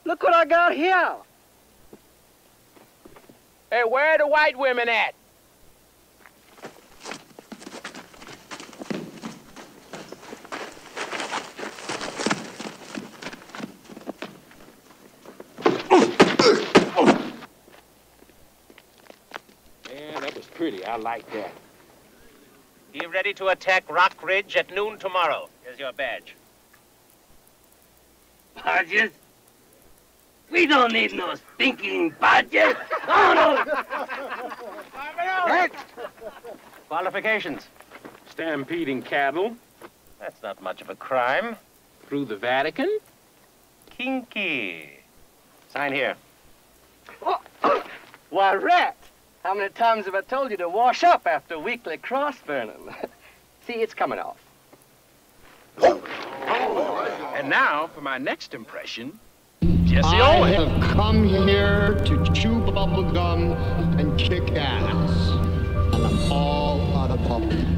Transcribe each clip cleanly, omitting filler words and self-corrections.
Look what I got here. Hey, where are the white women at? Yeah, that was pretty. I like that. Be ready to attack Rock Ridge at noon tomorrow. Here's your badge. Badges? We don't need no stinking badges. Oh, no. Next. Qualifications. Stampeding cattle That's not much of a crime. through the Vatican. Kinky. Sign here. Why, Rat, how many times have I told you to wash up after weekly cross burning? See, it's coming off. And now, for my next impression, Jesse I Owens. have come here to chew bubble gum and kick ass. And I'm all out of bubble gum.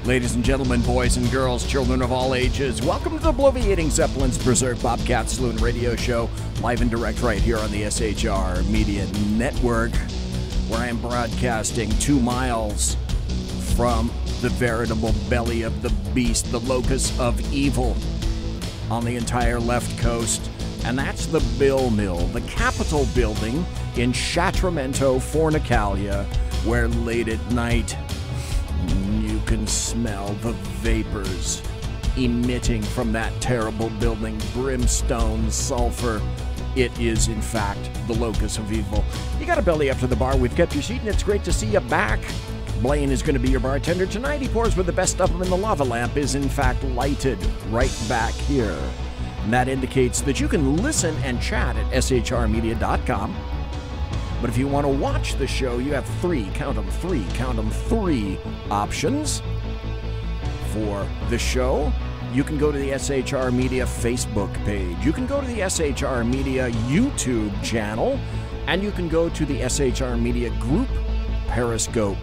Ladies and gentlemen, boys and girls, children of all ages, welcome to the Bloviating Zeppelin's Berserk Bobcat Saloon radio show, live and direct right here on the SHR Media Network, where I am broadcasting 2 miles from the veritable belly of the beast, the locus of evil on the entire left coast. And that's the Bill Mill, the Capitol building in Sacramento, Fornicalia, where late at night you can smell the vapors emitting from that terrible building, brimstone, sulfur. It is, in fact, the locus of evil. You got a belly up to the bar. We've kept your seat, and it's great to see you back. Blaine is going to be your bartender tonight. He pours with the best of them, and the lava lamp is, in fact, lighted right back here. And that indicates that you can listen and chat at shrmedia.com. But if you want to watch the show, you have three options for the show. You can go to the SHR Media Facebook page. You can go to the SHR Media YouTube channel. And you can go to the SHR Media Group Periscope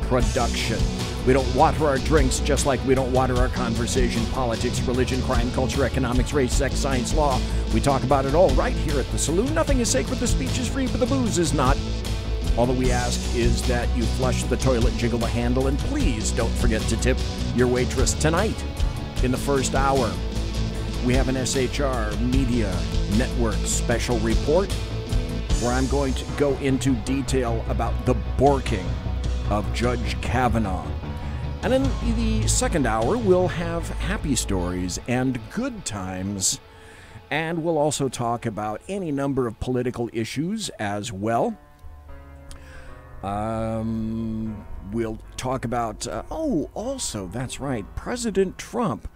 production. We don't water our drinks just like we don't water our conversation, politics, religion, crime, culture, economics, race, sex, science, law. We talk about it all right here at the Saloon. Nothing is sacred, the speech is free, but the booze is not. All that we ask is that you flush the toilet, jiggle the handle, and please don't forget to tip your waitress. Tonight, in the first hour, we have an SHR Media Network special report where I'm going to go into detail about the Borking of Judge Kavanaugh. And in the second hour, we'll have happy stories and good times. And we'll also talk about any number of political issues as well. We'll talk about, also, that's right, President Trump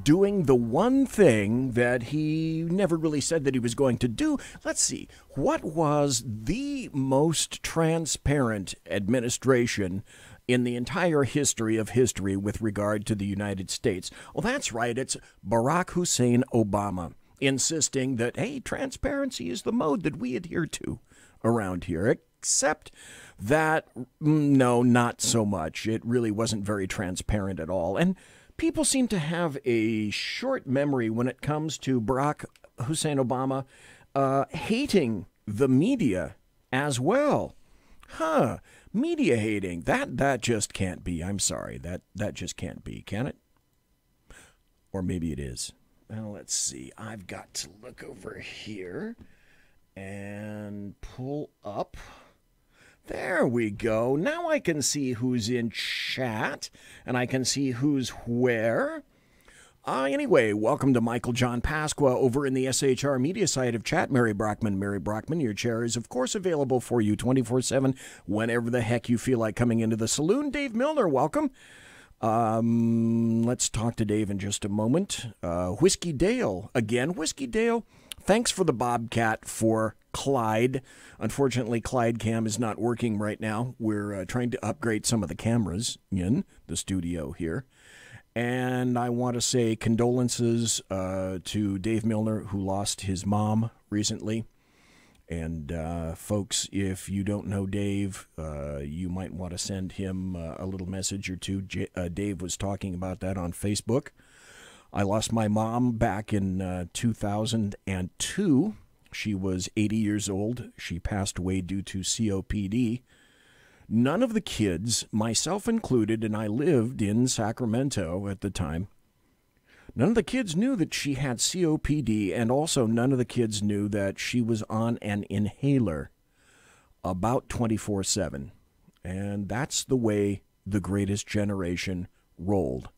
doing the one thing that he never really said that he was going to do. Let's see, what was the most transparent administration in the entire history of history with regard to the United States? Well, that's right, it's Barack Hussein Obama, insisting that, hey, transparency is the mode that we adhere to around here, except that, no, not so much. It really wasn't very transparent at all. And people seem to have a short memory when it comes to Barack Hussein Obama hating the media as well. Media hating, that just can't be. I'm sorry, that just can't be, can it? Or maybe it is. Well, let's see. I've got to look over here and pull up. There we go. Now I can see who's in chat, and I can see who's where. Anyway, welcome to Michael John Pasqua over in the SHR Media side of chat. Mary Brockman, your chair is, of course, available for you 24/7 whenever the heck you feel like coming into the saloon. Dave Milner, welcome. Let's talk to Dave in just a moment. Whiskey Dale, again. Whiskey Dale, thanks for the Bobcat for Clyde. Unfortunately, Clyde Cam is not working right now. We're trying to upgrade some of the cameras in the studio here. And I want to say condolences to Dave Milner, who lost his mom recently. And folks, if you don't know Dave, you might want to send him a little message or two. Dave was talking about that on Facebook. I lost my mom back in 2002. She was 80 years old. She passed away due to COPD. None of the kids, myself included, and I lived in Sacramento at the time, none of the kids knew that she had COPD, and also none of the kids knew that she was on an inhaler about 24/7. And that's the way the greatest generation rolled.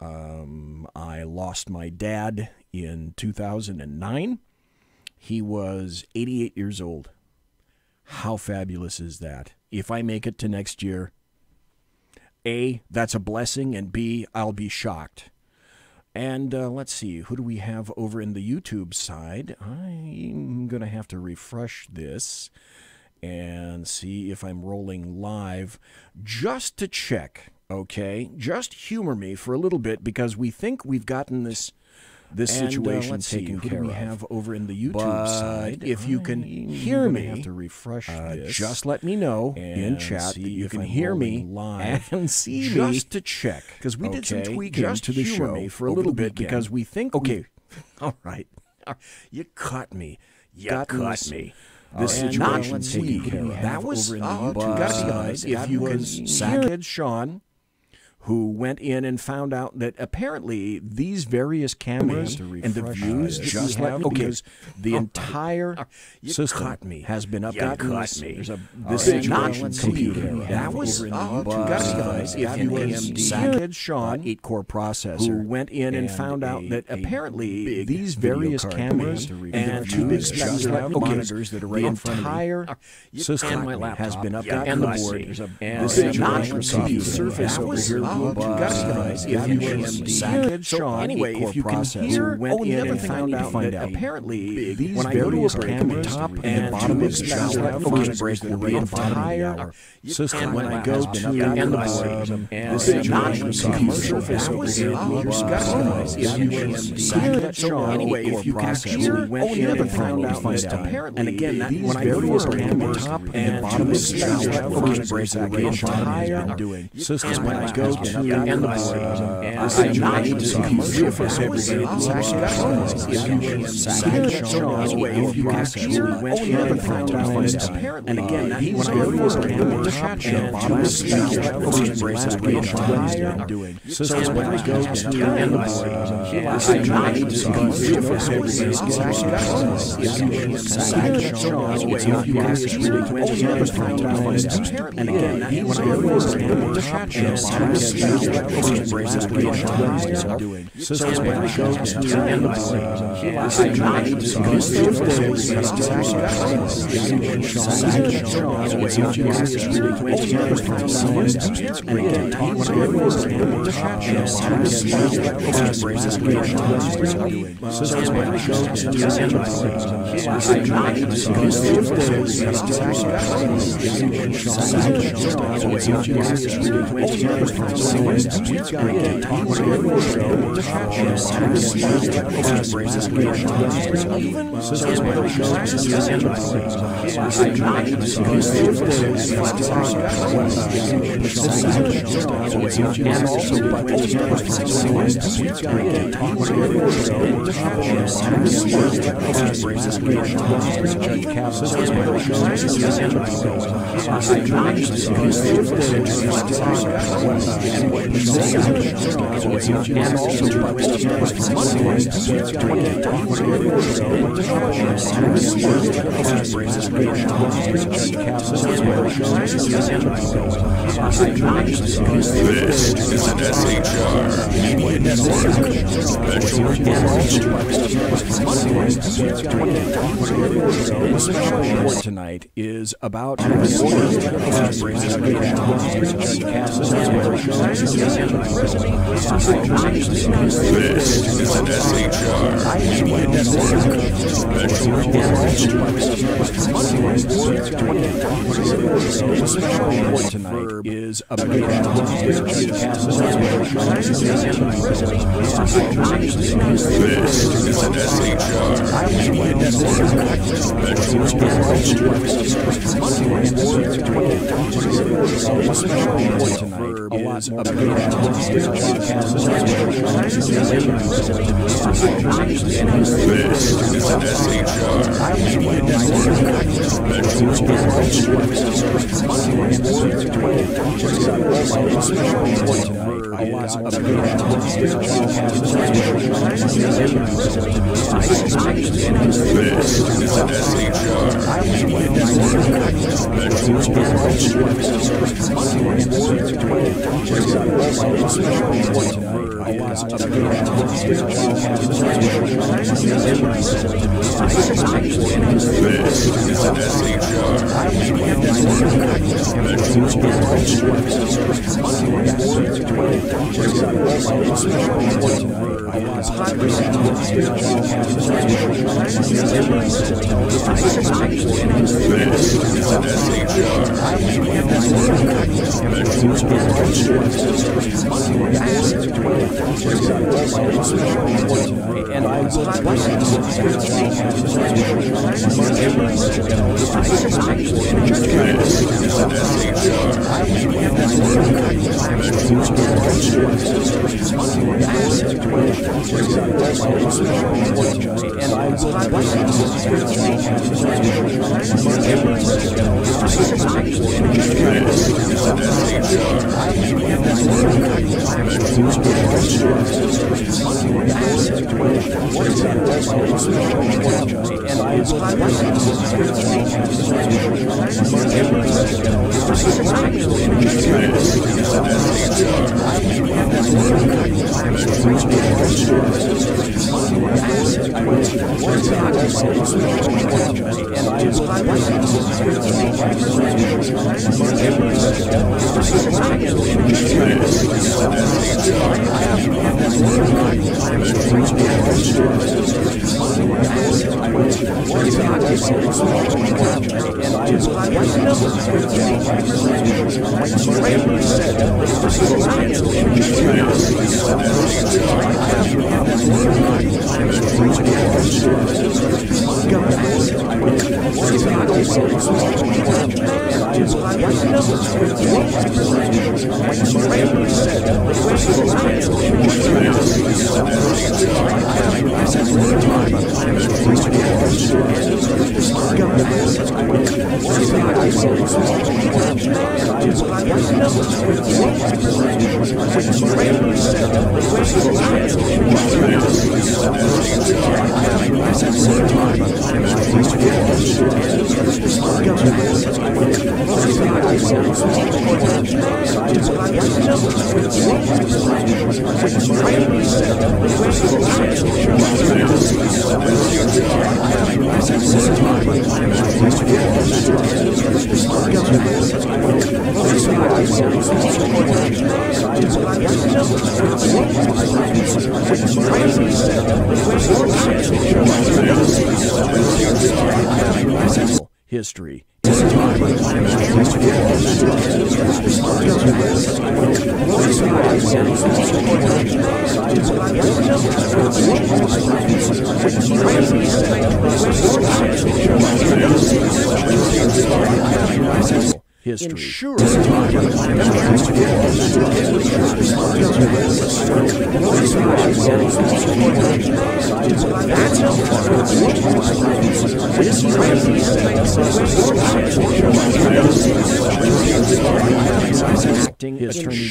I lost my dad in 2009. He was 88 years old. How fabulous is that? If I make it to next year, A, that's a blessing, and B, I'll be shocked. And let's see, who do we have over in the YouTube side? I'm going to have to refresh this and see if I'm rolling live just to check, okay? Just humor me for a little bit because we think we've gotten this situation taken care of. Who do we have over in the YouTube side? If you can hear me, have to refresh this. Just let me know in chat that you can hear me live and see me. Just to check, because we did some tweaking to the show for a little bit because we think. Okay, all right, you caught me. You got me. This situation taken care of. That was over in the YouTube side. If you can hear Sean, who went in and found out that apparently these various cameras and the views just like because the entire system has been updated. This is not computer. That was guys. If you can Sean, 8-core processor, who went in and found out that apparently these various cameras and two big monitors that are right in front of the system has been updated, and the board. This is not computer surface over here. Guys, if you can Sean, anyway, if you can hear, went in and found out that apparently these various cameras top and bottom of the entire system when I go to and the board, this is not commercial face over here. Guys, if you can Sean, anyway, if you can hear, went in and found out that apparently, and again, when I go to cameras top and bottom of the entire system when I go to and the board, I'm not even commercial for everybody. If you can hear, went in and found out apparently, and again, when I go to cameras top and bottom of the doing. So when I go to and the board, I'm not even commercial for everybody. If you can went in and found out and again, when I go to cameras top and bottom of the doing. So when I go to and the board, I'm not even commercial for This is an SHR Media report tonight is about history. History. Acting Attorney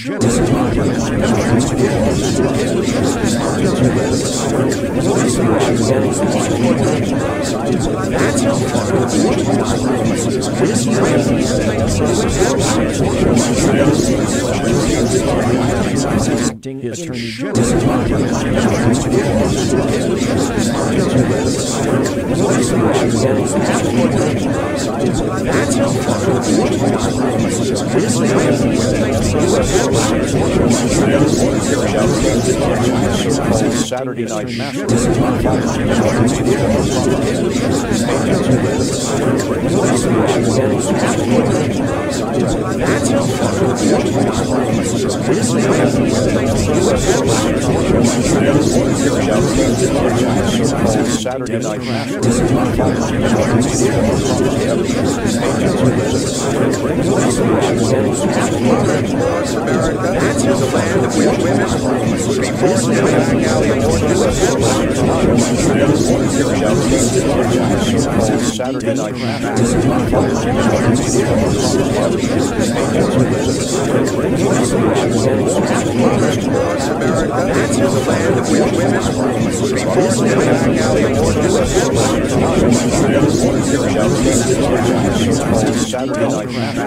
Acting Attorney Saturday Night Master. Saturday Night Master. America is a land of where women would be forced into back alley abortions. Saturday Night Master. America is a land of where women would be forced into back alley abortions. Saturday Night Master.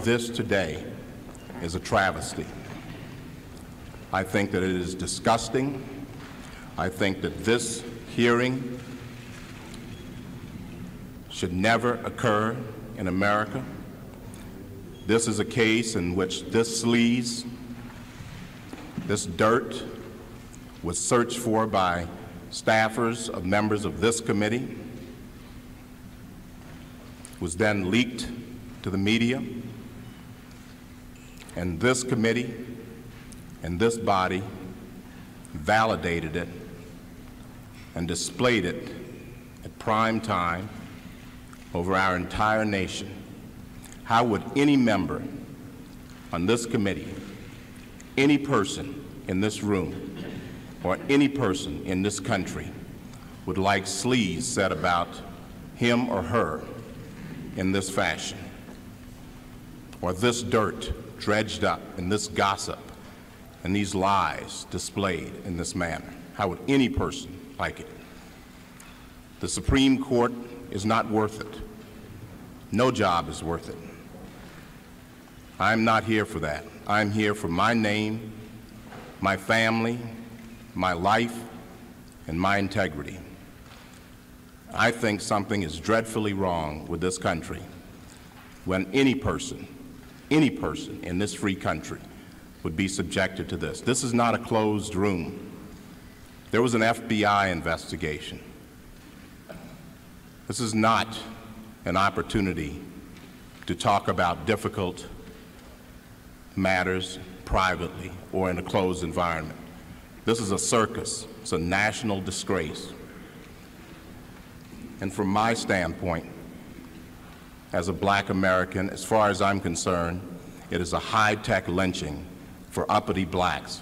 This today is a travesty. I think that it is disgusting. I think that this hearing should never occur in America. This is a case in which this sleaze, this dirt, was searched for by staffers of members of this committee, was then leaked to the media, and this committee and this body validated it and displayed it at prime time over our entire nation. How would any member on this committee, any person in this room, or any person in this country would like sleaze said about him or her in this fashion, or this dirt dredged up, and this gossip and these lies displayed in this manner? How would any person like it? The Supreme Court is not worth it. No job is worth it. I'm not here for that. I'm here for my name, my family, my life, and my integrity. I think something is dreadfully wrong with this country when any person in this free country would be subjected to this. This is not a closed room. There was an FBI investigation. This is not an opportunity to talk about difficult matters privately or in a closed environment. This is a circus. It's a national disgrace. And from my standpoint, as a black American, as far as I'm concerned, it is a high-tech lynching for uppity blacks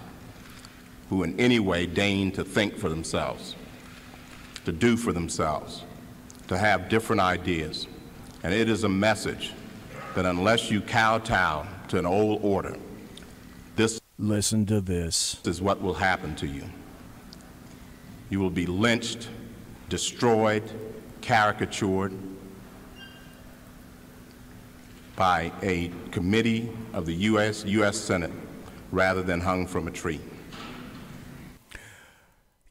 who in any way deign to think for themselves, to do for themselves, to have different ideas. And it is a message that unless you kowtow to an old order, Listen to this. is what will happen to you. You will be lynched, destroyed, caricatured by a committee of the U.S. Senate rather than hung from a tree.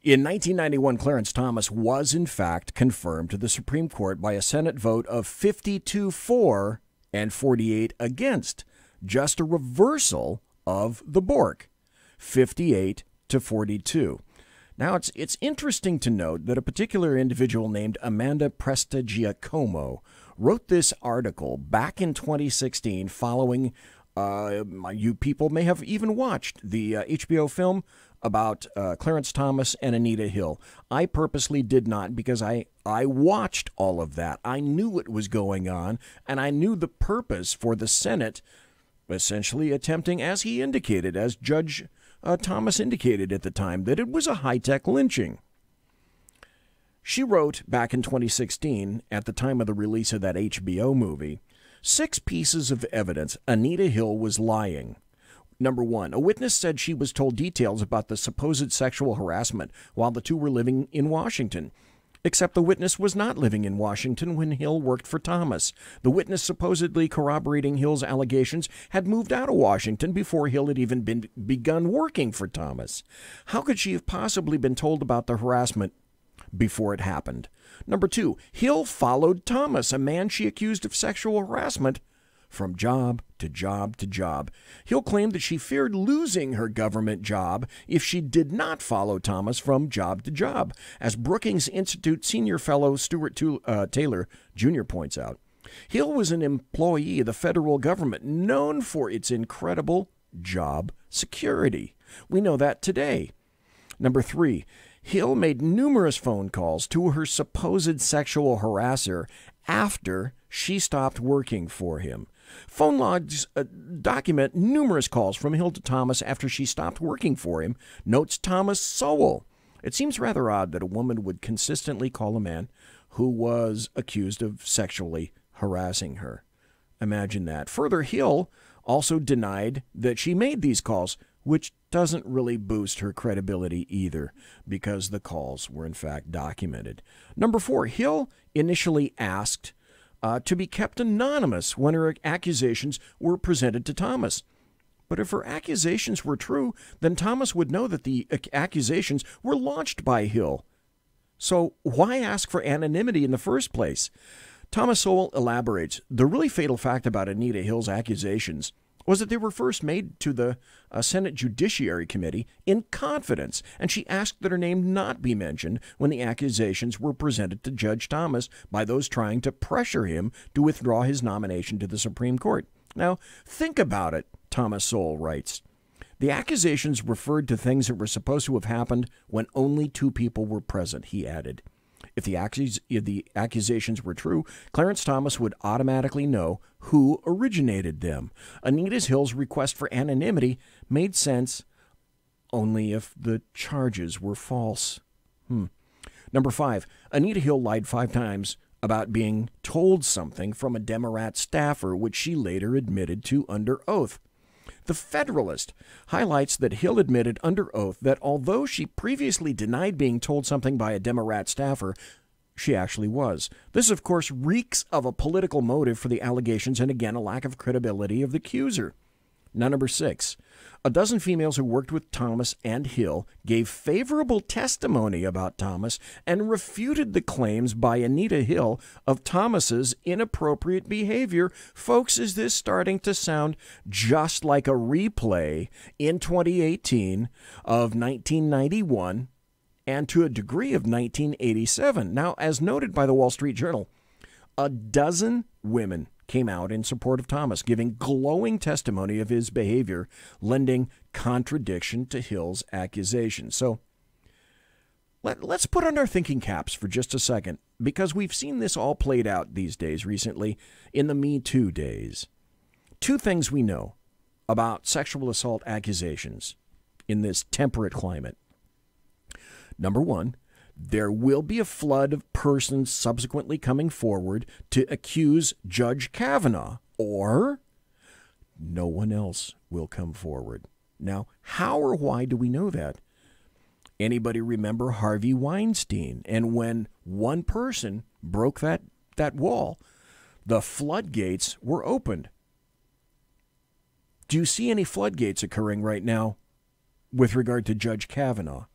In 1991, Clarence Thomas was, in fact, confirmed to the Supreme Court by a Senate vote of 52 for and 48 against, just a reversal of the Bork, 58 to 42. Now, it's interesting to note that a particular individual named Amanda Prestigiacomo wrote this article back in 2016 following, you people may have even watched the HBO film about Clarence Thomas and Anita Hill. I purposely did not because I watched all of that. I knew what was going on, and I knew the purpose for the Senate essentially attempting, as he indicated, as Judge Thomas indicated at the time, that it was a high-tech lynching. She wrote back in 2016, at the time of the release of that HBO movie, 6 pieces of evidence Anita Hill was lying. Number 1, a witness said she was told details about the supposed sexual harassment while the two were living in Washington. Except the witness was not living in Washington when Hill worked for Thomas. The witness supposedly corroborating Hill's allegations had moved out of Washington before Hill had even begun working for Thomas. How could she have possibly been told about the harassment before it happened? Number 2, Hill followed Thomas, a man she accused of sexual harassment, from job to job to job. Hill claimed that she feared losing her government job if she did not follow Thomas from job to job. As Brookings Institute senior fellow Stuart Taylor Jr. points out, Hill was an employee of the federal government known for its incredible job security. We know that today. Number 3, Hill made numerous phone calls to her supposed sexual harasser after she stopped working for him. Phone logs document numerous calls from Hill to Thomas after she stopped working for him, notes Thomas Sowell. It seems rather odd that a woman would consistently call a man who was accused of sexually harassing her. Imagine that. Further, Hill also denied that she made these calls, which doesn't really boost her credibility either, because the calls were in fact documented. Number 4, Hill initially asked to be kept anonymous when her accusations were presented to Thomas. But if her accusations were true, then Thomas would know that the accusations were launched by Hill. So why ask for anonymity in the first place? Thomas Sowell elaborates, the really fatal fact about Anita Hill's accusations was that they were first made to the Senate Judiciary Committee in confidence, and she asked that her name not be mentioned when the accusations were presented to Judge Thomas by those trying to pressure him to withdraw his nomination to the Supreme Court. Now, think about it, Thomas Sowell writes. The accusations referred to things that were supposed to have happened when only 2 people were present, he added. If the accusations were true, Clarence Thomas would automatically know who originated them. Anita Hill's request for anonymity made sense only if the charges were false. Number 5, Anita Hill lied 5 times about being told something from a Democrat staffer, which she later admitted to under oath. The Federalist highlights that Hill admitted under oath that although she previously denied being told something by a Democrat staffer, she actually was. This, of course, reeks of a political motive for the allegations and, again, a lack of credibility of the accuser. Now, number 6. A dozen females who worked with Thomas and Hill gave favorable testimony about Thomas and refuted the claims by Anita Hill of Thomas's inappropriate behavior. Folks, is this starting to sound just like a replay in 2018 of 1991 and to a degree of 1987? Now, as noted by the Wall Street Journal, a dozen women came out in support of Thomas, giving glowing testimony of his behavior, lending contradiction to Hill's accusations. So let's put on our thinking caps for just a second, because we've seen this all played out these days recently in the Me Too days. 2 things we know about sexual assault accusations in this temperate climate. Number 1, there will be a flood of persons subsequently coming forward to accuse Judge Kavanaugh, or no one else will come forward. Now, how or why do we know that? Anybody remember Harvey Weinstein? And when one person broke that wall, the floodgates were opened. Do you see any floodgates occurring right now with regard to Judge Kavanaugh?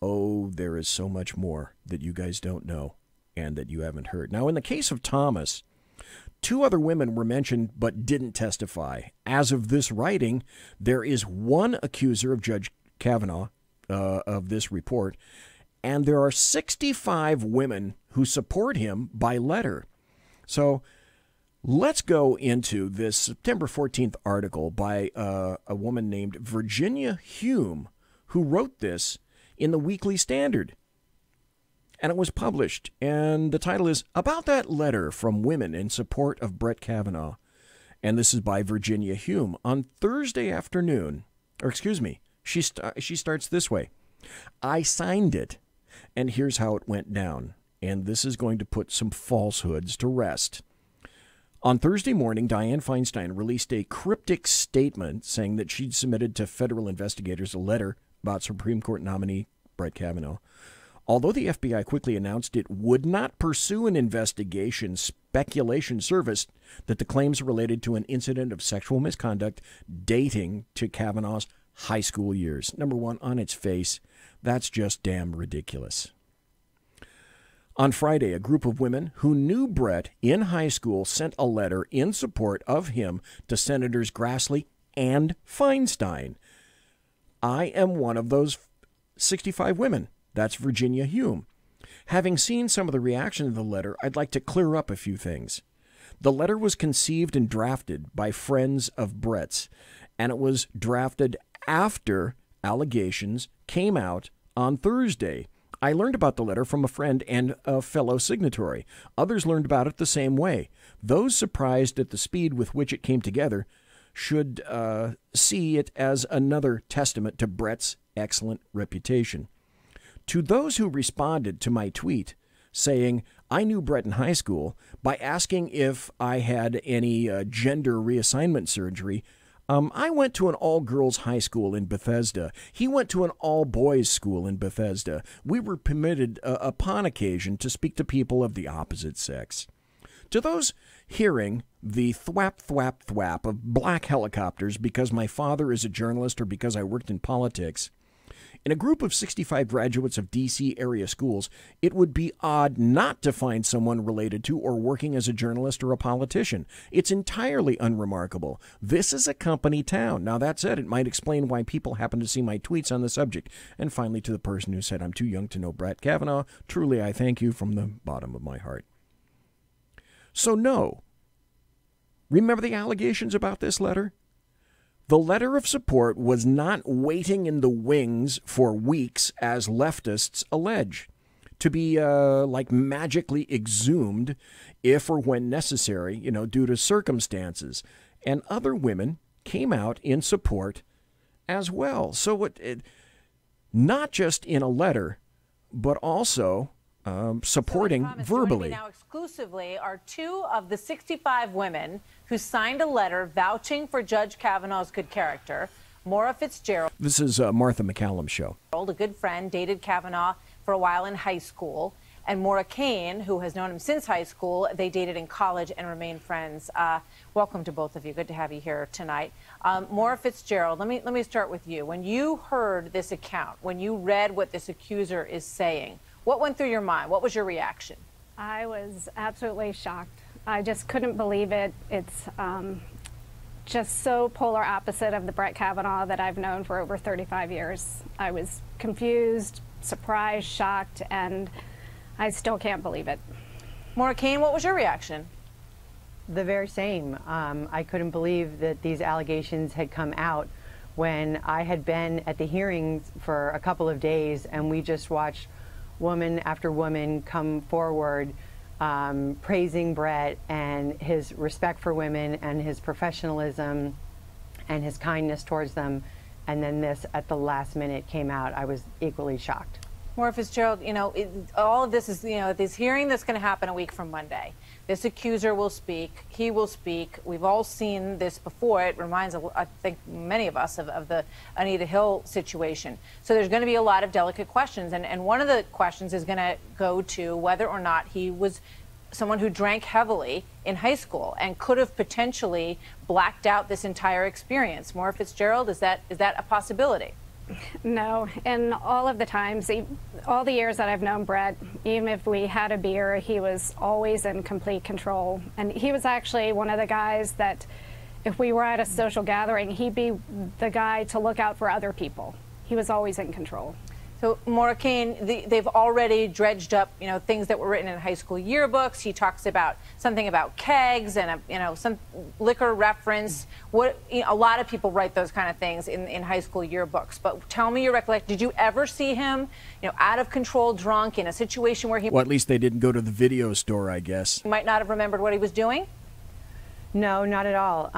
Oh, there is so much more that you guys don't know and that you haven't heard. Now, in the case of Thomas, 2 other women were mentioned but didn't testify. As of this writing, there is one accuser of Judge Kavanaugh of this report, and there are 65 women who support him by letter. So let's go into this September 14th article by a woman named Virginia Hume, who wrote this in the Weekly Standard. And it was published, and the title is About That Letter from Women in Support of Brett Kavanaugh. And this is by Virginia Hume. On Thursday afternoon, she starts this way. I signed it, and here's how it went down. And this is going to put some falsehoods to rest. On Thursday morning, Dianne Feinstein released a cryptic statement saying that she'd submitted to federal investigators a letter about Supreme Court nominee Brett Kavanaugh. Although the FBI quickly announced it would not pursue an investigation, speculation surfaced that the claims related to an incident of sexual misconduct dating to Kavanaugh's high school years. Number 1, on its face, that's just damn ridiculous. On Friday, a group of women who knew Brett in high school sent a letter in support of him to Senators Grassley and Feinstein. I am one of those 65 women. That's Virginia Hume. Having seen some of the reaction to the letter, I'd like to clear up a few things. The letter was conceived and drafted by friends of Brett's, and it was drafted after allegations came out on Thursday. I learned about the letter from a friend and a fellow signatory. Others learned about it the same way. Those surprised at the speed with which it came together should see it as another testament to Brett's excellent reputation. To those who responded to my tweet saying I knew Brett in high school by asking if I had any gender reassignment surgery, I went to an all-girls high school in Bethesda. He went to an all-boys school in Bethesda. We were permitted upon occasion to speak to people of the opposite sex. To those hearing the thwap, thwap, thwap of black helicopters because my father is a journalist or because I worked in politics, in a group of 65 graduates of D.C. area schools, it would be odd not to find someone related to or working as a journalist or a politician. It's entirely unremarkable. This is a company town. Now, that said, it might explain why people happen to see my tweets on the subject. And finally, to the person who said I'm too young to know Brett Kavanaugh, truly I thank you from the bottom of my heart. So, no. Remember the allegations about this letter? The letter of support was not waiting in the wings for weeks, as leftists allege, to be magically exhumed if or when necessary, due to circumstances. And other women came out in support as well. So not just in a letter, but also supporting verbally. Now exclusively are 2 of the 65 women who signed a letter vouching for Judge Kavanaugh's good character. Maura Fitzgerald. This is Martha McCallum's show. A good friend, dated Kavanaugh for a while in high school. and Maura Kane, who has known him since high school. They dated in college and remain friends. Welcome to both of you. Good to have you here tonight. Maura Fitzgerald, let me start with you. When you heard this account, when you read what this accuser is saying, what went through your mind? What was your reaction? I was absolutely shocked. I just couldn't believe it. It's just so polar opposite of the Brett Kavanaugh that I've known for over 35 years. I was confused, surprised, shocked, and I still can't believe it. Maura Kane, what was your reaction? The very same. I couldn't believe that these allegations had come out when I had been at the hearings for a couple of days, and we just watched woman after woman come forward praising Brett and his respect for women and his professionalism and his kindness towards them. And then this at the last minute came out. I was equally shocked. Maura Fitzgerald, you know, all of this is, you know, this hearing that's going to happen a week from Monday. This accuser will speak. He will speak. We've all seen this before. It reminds, I think, many of us of the Anita Hill situation. So there's going to be a lot of delicate questions. And one of the questions is going to go to whether or not he was someone who drank heavily in high school and could have potentially blacked out this entire experience. Maura Fitzgerald, is that a possibility? No, and all of the times, all the years that I've known Brett, even if we had a beer, he was always in complete control. And he was actually one of the guys that if we were at a social gathering, he'd be the guy to look out for other people. He was always in control. So, Maura Kane, they've already dredged up, you know, things that were written in high school yearbooks. He talks about something about kegs and some liquor reference. A lot of people write those kind of things in high school yearbooks. But tell me your recollection. Did you ever see him, out of control, drunk, in a situation where he? Well, at least they didn't go to the video store, I guess. Might not have remembered what he was doing. No, not at all.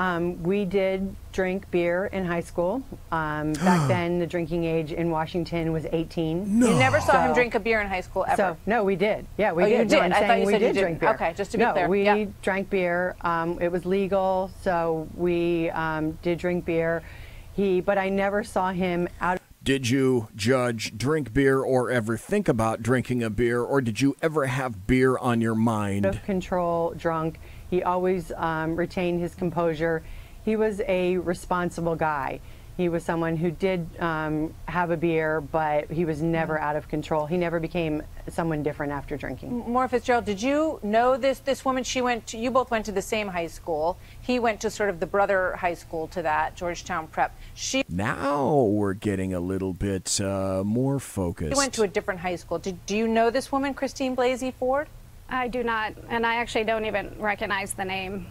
We did drink beer in high school. Back then, the drinking age in Washington was 18. No. You never saw him drink a beer in high school ever? No, we did. Yeah, we did. You did? No, I'm I thought you we said did you drink didn't. beer. Okay, just to be clear. No, we drank beer. It was legal, so we did drink beer. But I never saw him out. Did you, Judge, drink beer or ever think about drinking a beer, or did you ever have beer on your mind? Out of control, drunk. He always retained his composure. He was a responsible guy. He was someone who did have a beer, but he was never out of control. He never became someone different after drinking. Maura Fitzgerald, did you know this woman? You both went to the same high school. He went to sort of the brother high school to that, Georgetown Prep. Now we're getting a little bit more focused. She went to a different high school. Do you know this woman, Christine Blasey Ford? I do not, and I actually don't even recognize the name.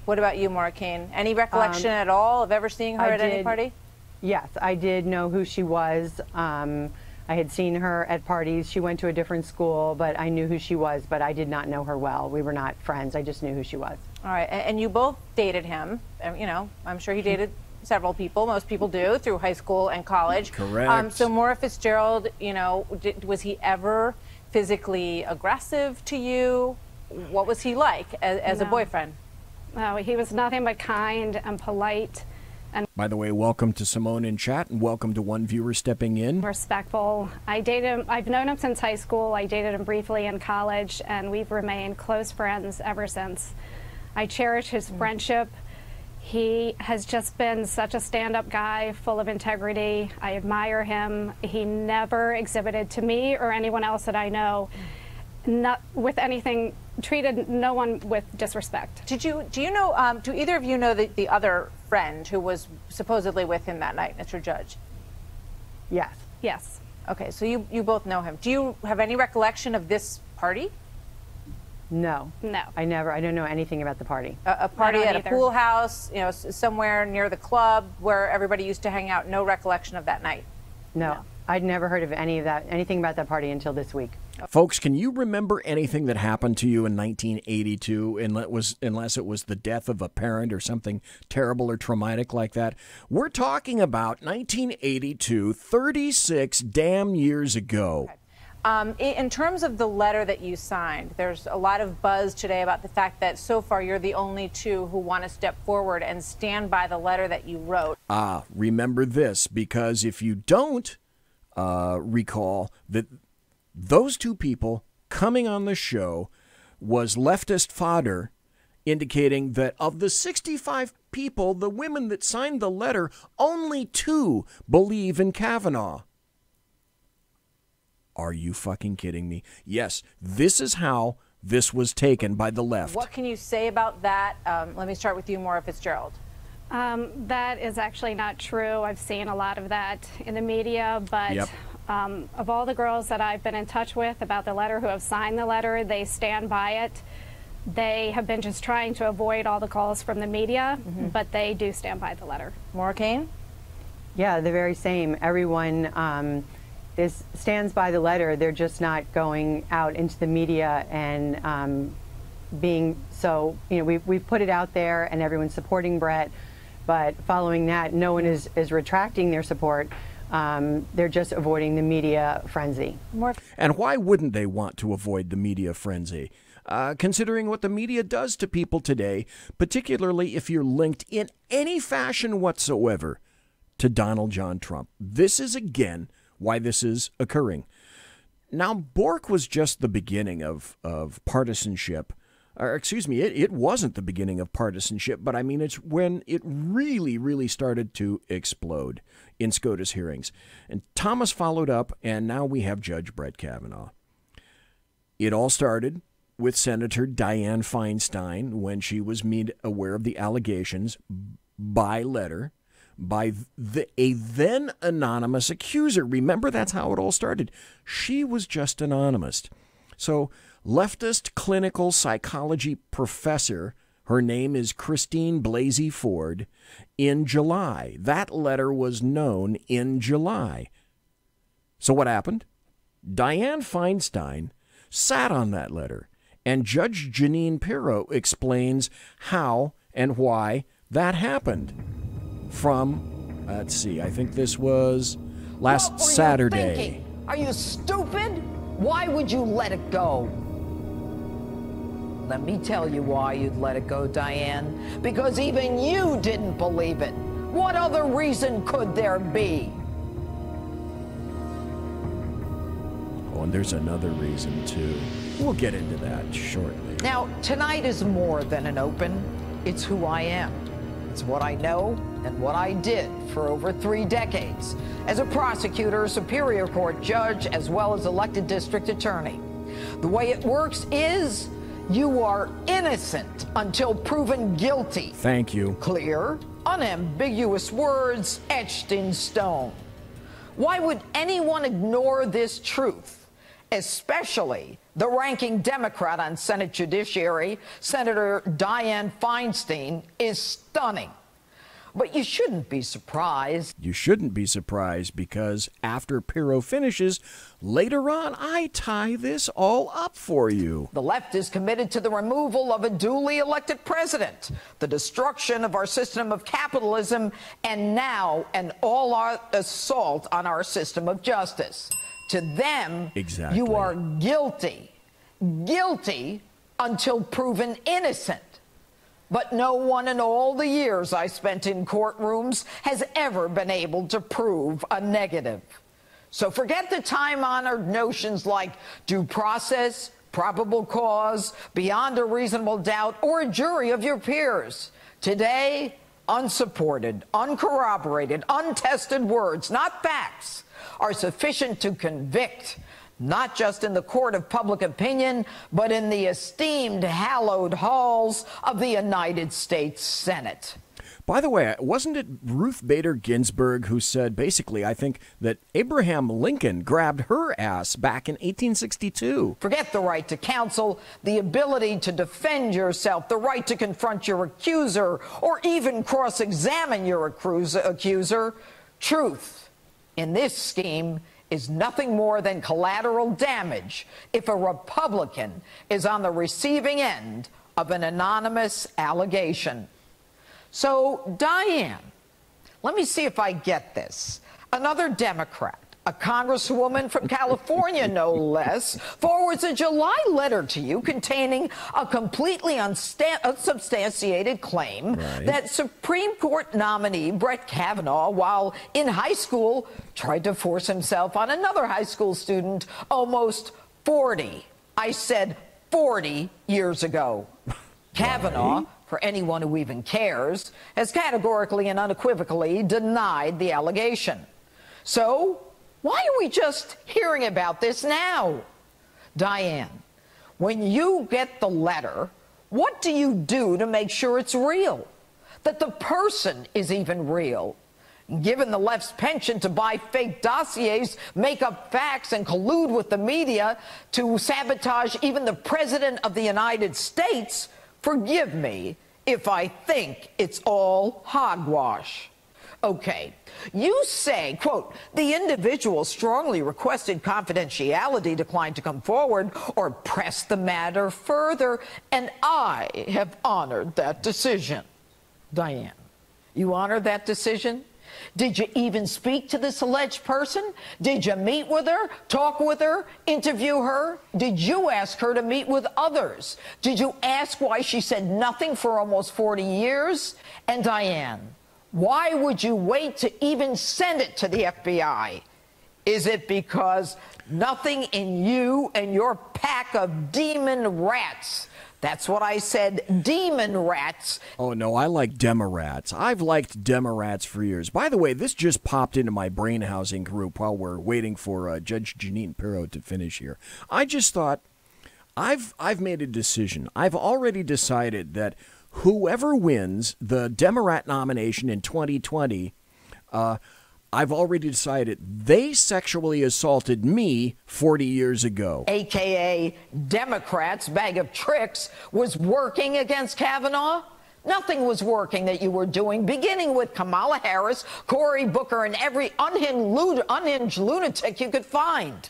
What about you, Maura Kane? Any recollection at all of ever seeing her at any party? Yes, I did know who she was. I had seen her at parties. She went to a different school, but I knew who she was, but I did not know her well. We were not friends. I just knew who she was. All right, and you both dated him. I'm sure he dated several people. Most people do through high school and college. Correct. So Maura Fitzgerald, was he ever physically aggressive to you? What was he like as a boyfriend? No, he was nothing but kind and polite. And by the way, welcome to Simone in chat, and welcome to one viewer stepping in. Respectful. I dated him. I've known him since high school. I dated him briefly in college, and we've remained close friends ever since. I cherish his friendship. He has just been such a stand-up guy, full of integrity. I admire him. He never exhibited to me or anyone else that I know, not with anything, treated no one with disrespect. Do either of you know the other friend who was supposedly with him that night, Mr. Judge? Yes. Yes. Okay, so you both know him. Do you have any recollection of this party? No. No. I don't know anything about the party. A party at a pool house, somewhere near the club where everybody used to hang out. No recollection of that night? No. I'd never heard of anything about that party until this week. Folks, can you remember anything that happened to you in 1982, unless it was the death of a parent or something terrible or traumatic like that? We're talking about 1982, 36 damn years ago. Okay. In terms of the letter that you signed, there's a lot of buzz today about the fact that so far you're the only two who want to step forward and stand by the letter that you wrote. Remember this, because if you don't recall that those two people coming on the show was leftist fodder, indicating that of the 65 people, the women that signed the letter, only 2 believe in Kavanaugh. Are you fucking kidding me? Yes, this is how this was taken by the left. What can you say about that? Let me start with you, Maura Fitzgerald. That is actually not true. I've seen a lot of that in the media, but Yep. Of all the girls that I've been in touch with about the letter who have signed the letter, they stand by it. They have been just trying to avoid all the calls from the media, but they do stand by the letter. Maura Kane? Yeah, the very same. Everyone stands by the letter. They're just not going out into the media and being so, we've put it out there and everyone's supporting Brett, but following that, no one is retracting their support. They're just avoiding the media frenzy. And why wouldn't they want to avoid the media frenzy? Considering what the media does to people today, particularly if you're linked in any fashion whatsoever to Donald John Trump. This is, again, why this is occurring. Now, Bork was just the beginning of partisanship. Or, excuse me, it wasn't the beginning of partisanship, but I mean, it's when it really, really started to explode in SCOTUS hearings. And Thomas followed up, and now we have Judge Brett Kavanaugh. It all started with Senator Dianne Feinstein when she was made aware of the allegations by letter by a then anonymous accuser. Remember, that's how it all started. She was just anonymous. So, leftist clinical psychology professor, her name is Christine Blasey Ford, in July. That letter was known in July. So what happened? Dianne Feinstein sat on that letter, and Judge Jeanine Pirro explains how and why that happened. From, let's see, I think this was last Saturday. Are you stupid? Why would you let it go? Let me tell you why you'd let it go, Dianne. Because even you didn't believe it. What other reason could there be? Oh, and there's another reason, too. We'll get into that shortly. Now, tonight is more than an open. It's who I am. It's what I know and what I did for over 3 decades as a prosecutor, Superior Court judge, as well as elected district attorney. The way it works is you are innocent until proven guilty. Thank you. Clear, unambiguous words etched in stone. Why would anyone ignore this truth? Especially the ranking Democrat on Senate Judiciary, Senator Dianne Feinstein, is stunning. But you shouldn't be surprised. You shouldn't be surprised because after Pirro finishes, later on, I tie this all up for you. The left is committed to the removal of a duly elected president, the destruction of our system of capitalism, and now an all-out assault on our system of justice. To them, exactly. You are guilty. Guilty until proven innocent. But no one in all the years I spent in courtrooms has ever been able to prove a negative. So forget the time-honored notions like due process, probable cause, beyond a reasonable doubt, or a jury of your peers. Today, unsupported, uncorroborated, untested words, not facts, are sufficient to convict, not just in the court of public opinion, but in the esteemed, hallowed halls of the United States Senate. By the way, wasn't it Ruth Bader Ginsburg who said, basically, I think, that Abraham Lincoln grabbed her ass back in 1862? Forget the right to counsel, the ability to defend yourself, the right to confront your accuser, or even cross-examine your accuser. Truth, in this scheme, is nothing more than collateral damage if a Republican is on the receiving end of an anonymous allegation. So, Dianne, let me see if I get this. Another Democrat, a congresswoman from California, no less, forwards a July letter to you containing a completely unsubstantiated claim that Supreme Court nominee Brett Kavanaugh, while in high school, tried to force himself on another high school student almost 40 I said 40 years ago. Kavanaugh, for anyone who even cares, has categorically and unequivocally denied the allegation. So, why are we just hearing about this now? Diane, when you get the letter, what do you do to make sure it's real? That the person is even real? Given the left's penchant to buy fake dossiers, make up facts, and collude with the media to sabotage even the President of the United States, forgive me if I think it's all hogwash. Okay, you say, quote, the individual strongly requested confidentiality, declined to come forward or press the matter further, and I have honored that decision. Diane, you honored that decision? Did you even speak to this alleged person? Did you meet with her, talk with her, interview her? Did you ask her to meet with others? Did you ask why she said nothing for almost 40 years? And Diane, why would you wait to even send it to the FBI? Is it because nothing in you and your pack of demon rats? That's what I said, demon rats. Oh, no, I like Demorats. I've liked Demorats for years. By the way, this just popped into my brain housing group while we're waiting for Judge Janine Pirro to finish here. I just thought, I've made a decision. I've already decided that whoever wins the Demorat nomination in 2020, I've already decided they sexually assaulted me 40 years ago. AKA Democrats' bag of tricks was working against Kavanaugh? Nothing was working that you were doing, beginning with Kamala Harris, Cory Booker, and every unhinged lunatic you could find.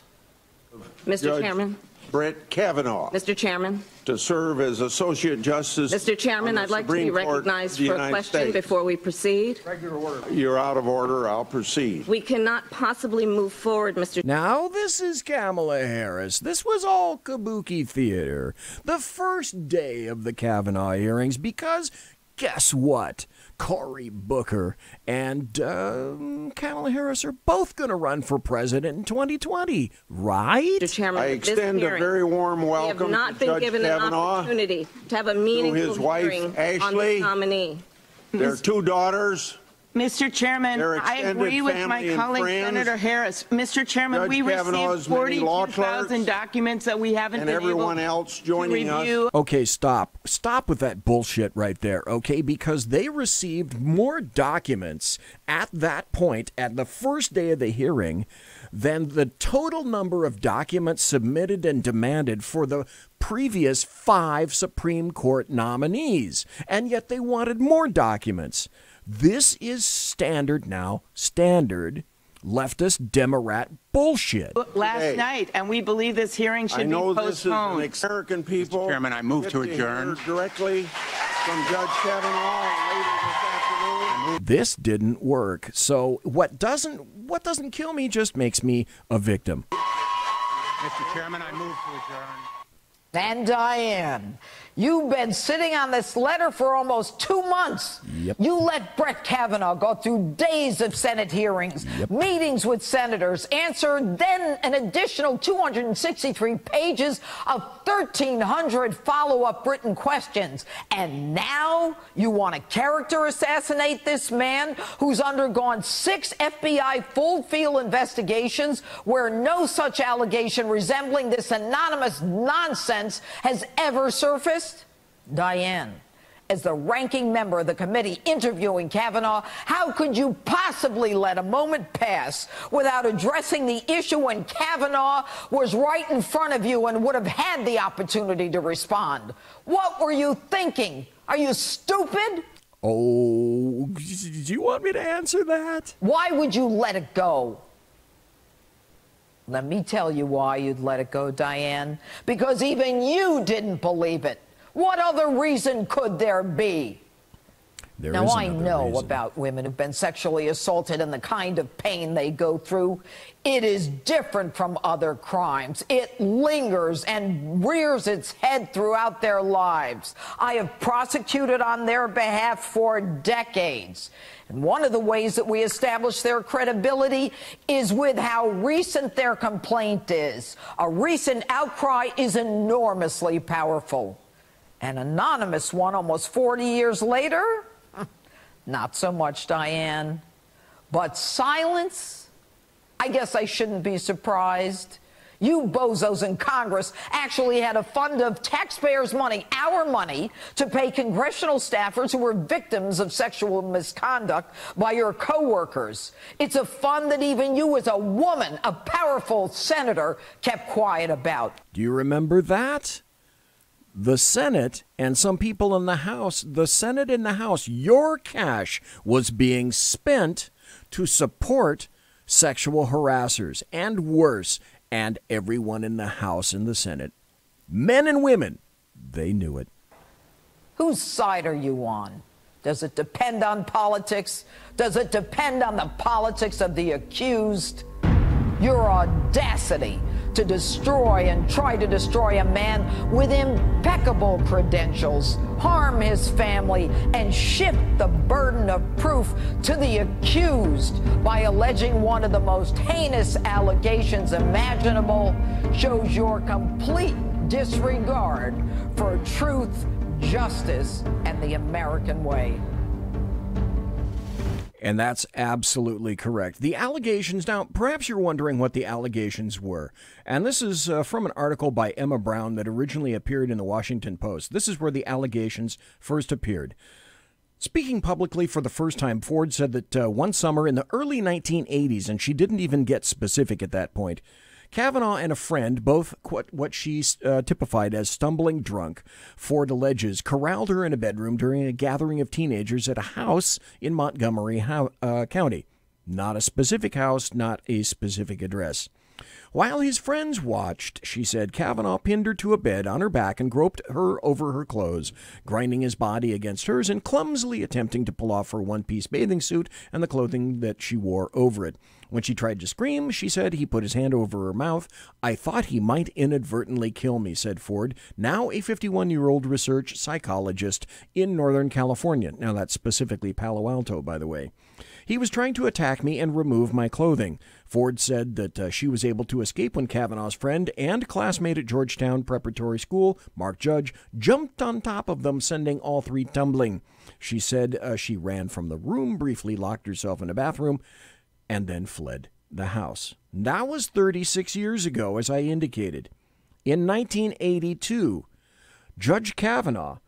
Mr. Chairman. Brett Kavanaugh. Mr. Chairman. To serve as Associate Justice. Mr. Chairman, I'd like to be recognized for a question before we proceed. Regular order. You're out of order. I'll proceed. We cannot possibly move forward, Mr. Now, this is Kamala Harris. This was all kabuki theater. The first day of the Kavanaugh hearings, because guess what? Cory Booker and Kamala Harris are both going to run for president in 2020, right? Mr. Chairman, I extend a very warm welcome we have not to been Judge given Kavanaugh, an opportunity to have a meaningful his wife, hearing Ashley, on this nominee. Their two daughters. Mr. Chairman, I agree with my colleague Senator Harris. Mr. Chairman, we received 42,000 documents that we haven't been able to review. Okay, stop. Stop with that bullshit right there, okay? Because they received more documents at that point, at the first day of the hearing, than the total number of documents submitted and demanded for the previous 5 Supreme Court nominees. And yet they wanted more documents. This is standard leftist Demorat bullshit. Last night, and we believe this hearing should be postponed. This is American people. Mr. Chairman, I move to adjourn. Directly from Judge Kavanaugh later this afternoon. This didn't work. So what doesn't kill me just makes me a victim. Mr. Chairman, I move to adjourn. And Diane, you've been sitting on this letter for almost 2 months. Yep. You let Brett Kavanaugh go through days of Senate hearings, meetings with senators, answer then an additional 263 pages of 1,300 follow-up written questions. And now you want to character assassinate this man who's undergone 6 FBI full-field investigations where no such allegation resembling this anonymous nonsense has ever surfaced? Diane, as the ranking member of the committee interviewing Kavanaugh, how could you possibly let a moment pass without addressing the issue when Kavanaugh was right in front of you and would have had the opportunity to respond? What were you thinking? Are you stupid? Oh, do you want me to answer that? Why would you let it go? Let me tell you why you'd let it go, Diane. Because even you didn't believe it. What other reason could there be? Now, I know about women who've been sexually assaulted and the kind of pain they go through. It is different from other crimes. It lingers and rears its head throughout their lives. I have prosecuted on their behalf for decades. And one of the ways that we establish their credibility is with how recent their complaint is. A recent outcry is enormously powerful. An anonymous one almost 40 years later? Not so much, Diane. But silence? I guess I shouldn't be surprised. You bozos in Congress actually had a fund of taxpayers' money, our money, to pay congressional staffers who were victims of sexual misconduct by your co-workers. It's a fund that even you as a woman, a powerful senator, kept quiet about. Do you remember that? The Senate and some people in the House, the Senate and the House, your cash was being spent to support sexual harassers and worse, and everyone in the House and the Senate, men and women, they knew it. Whose side are you on? Does it depend on politics? Does it depend on the politics of the accused? Your audacity to destroy and try to destroy a man with impeccable credentials, harm his family, and shift the burden of proof to the accused by alleging one of the most heinous allegations imaginable shows your complete disregard for truth, justice, and the American way. And that's absolutely correct. The allegations, now, perhaps you're wondering what the allegations were. And this is from an article by Emma Brown that originally appeared in the Washington Post. This is where the allegations first appeared. Speaking publicly for the first time, Ford said that one summer in the early 1980s, and she didn't even get specific at that point, Kavanaugh and a friend, both what she typified as stumbling drunk, Ford alleges, corralled her in a bedroom during a gathering of teenagers at a house in Montgomery County. Not a specific house, not a specific address. While his friends watched, she said, Kavanaugh pinned her to a bed on her back and groped her over her clothes, grinding his body against hers and clumsily attempting to pull off her one-piece bathing suit and the clothing that she wore over it. When she tried to scream, she said he put his hand over her mouth. I thought he might inadvertently kill me, said Ford, now a 51-year-old research psychologist in Northern California. Now, that's specifically Palo Alto, by the way. He was trying to attack me and remove my clothing. Ford said that she was able to escape when Kavanaugh's friend and classmate at Georgetown Preparatory School, Mark Judge, jumped on top of them, sending all three tumbling. She said she ran from the room, briefly locked herself in a bathroom, and then fled the house. That was 36 years ago, as I indicated. In 1982, Judge Kavanaugh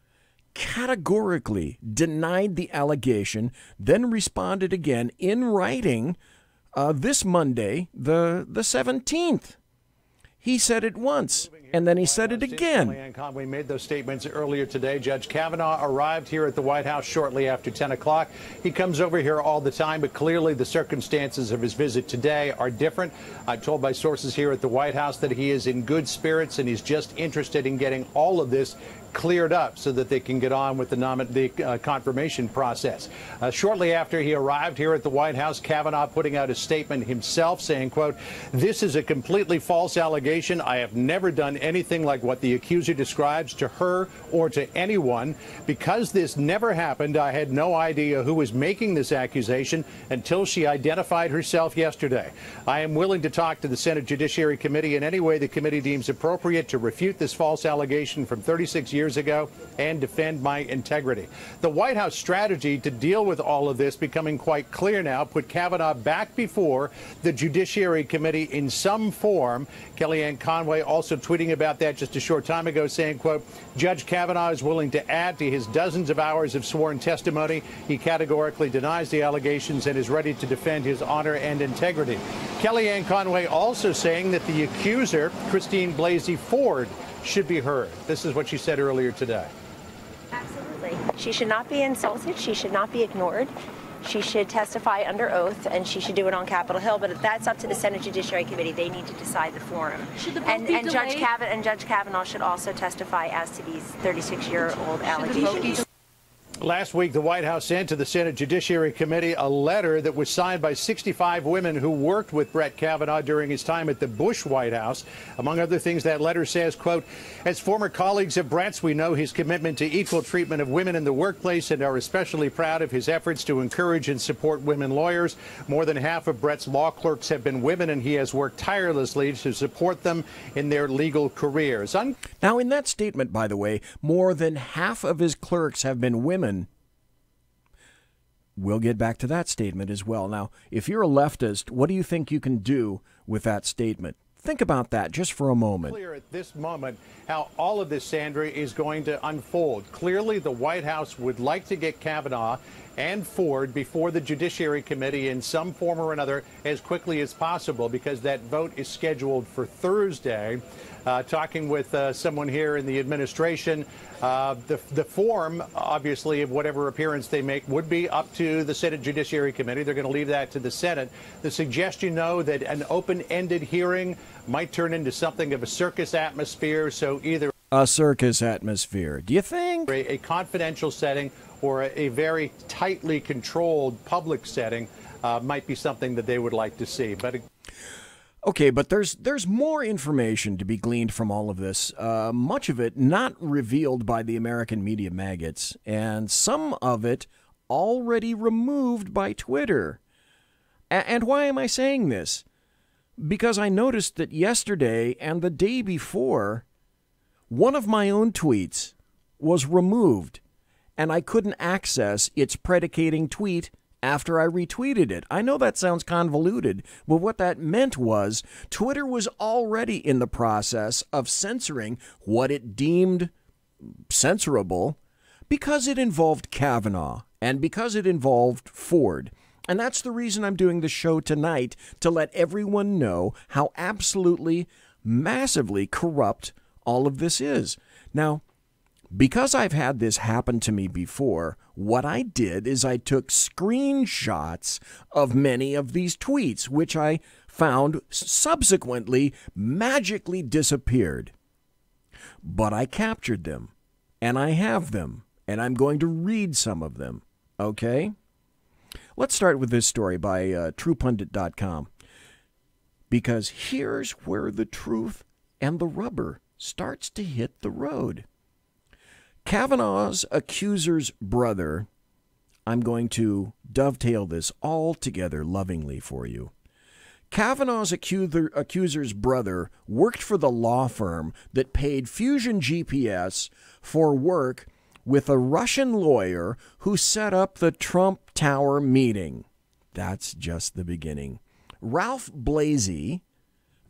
categorically denied the allegation, then responded again in writing this Monday, the 17th. He said it once, and then he said it again. Kellyanne Conway made those statements earlier today. Judge Kavanaugh arrived here at the White House shortly after 10 o'clock. He comes over here all the time, but clearly the circumstances of his visit today are different. I'm told by sources here at the White House that he is in good spirits and he's just interested in getting all of this cleared up so that they can get on with the confirmation process. Shortly after he arrived here at the White House, Kavanaugh putting out a statement himself saying, quote, this is a completely false allegation. I have never done anything like what the accuser describes to her or to anyone. Because this never happened, I had no idea who was making this accusation until she identified herself yesterday. I am willing to talk to the Senate Judiciary Committee in any way the committee deems appropriate to refute this false allegation from 36 years ago and defend my integrity. The White House strategy to deal with all of this becoming quite clear now put Kavanaugh back before the Judiciary Committee in some form. Kellyanne Conway also tweeting about that just a short time ago, saying, quote, Judge Kavanaugh is willing to add to his dozens of hours of sworn testimony. He categorically denies the allegations and is ready to defend his honor and integrity. Kellyanne Conway also saying that the accuser, Christine Blasey Ford, should be heard. This is what she said earlier today. Absolutely. She should not be insulted. She should not be ignored. She should testify under oath, and she should do it on Capitol Hill. But that's up to the Senate Judiciary Committee. They need to decide the forum. Should the vote be delayed? Judge Kavanaugh should also testify as to these 36-year-old allegations. Last week, the White House sent to the Senate Judiciary Committee a letter that was signed by 65 women who worked with Brett Kavanaugh during his time at the Bush White House. Among other things, that letter says, quote, as former colleagues of Brett's, we know his commitment to equal treatment of women in the workplace and are especially proud of his efforts to encourage and support women lawyers. More than half of Brett's law clerks have been women, and he has worked tirelessly to support them in their legal careers. Now, in that statement, by the way, more than half of his clerks have been women. We'll get back to that statement as well. Now, if you're a leftist, what do you think you can do with that statement? Think about that just for a moment. Clear at this moment how all of this, Sandra, is going to unfold. Clearly, the White House would like to get Kavanaugh and Ford before the Judiciary Committee in some form or another as quickly as possible, because that vote is scheduled for Thursday. Talking with someone here in the administration, the form, obviously, of whatever appearance they make would be up to the Senate Judiciary Committee. They're going to leave that to the Senate. The suggestion, though, that an open-ended hearing might turn into something of a circus atmosphere, so either a circus atmosphere, do you think? A confidential setting or a very tightly controlled public setting might be something that they would like to see. But okay, but there's more information to be gleaned from all of this, much of it not revealed by the American media maggots, and some of it already removed by Twitter. And why am I saying this? Because I noticed that yesterday and the day before, one of my own tweets was removed, and I couldn't access its predicating tweet after I retweeted it. I know that sounds convoluted, but what that meant was Twitter was already in the process of censoring what it deemed censorable because it involved Kavanaugh and because it involved Ford. And that's the reason I'm doing the show tonight, to let everyone know how absolutely, massively corrupt all of this is. Now, because I've had this happen to me before, what I did is I took screenshots of many of these tweets, which I found subsequently magically disappeared. But I captured them, and I have them, and I'm going to read some of them, okay? Let's start with this story by TruePundit.com, because here's where the truth and the rubber starts to hit the road. Kavanaugh's accuser's brother, I'm going to dovetail this all together lovingly for you. Kavanaugh's accuser's brother worked for the law firm that paid Fusion GPS for work with a Russian lawyer who set up the Trump Tower meeting. That's just the beginning. Ralph Blasey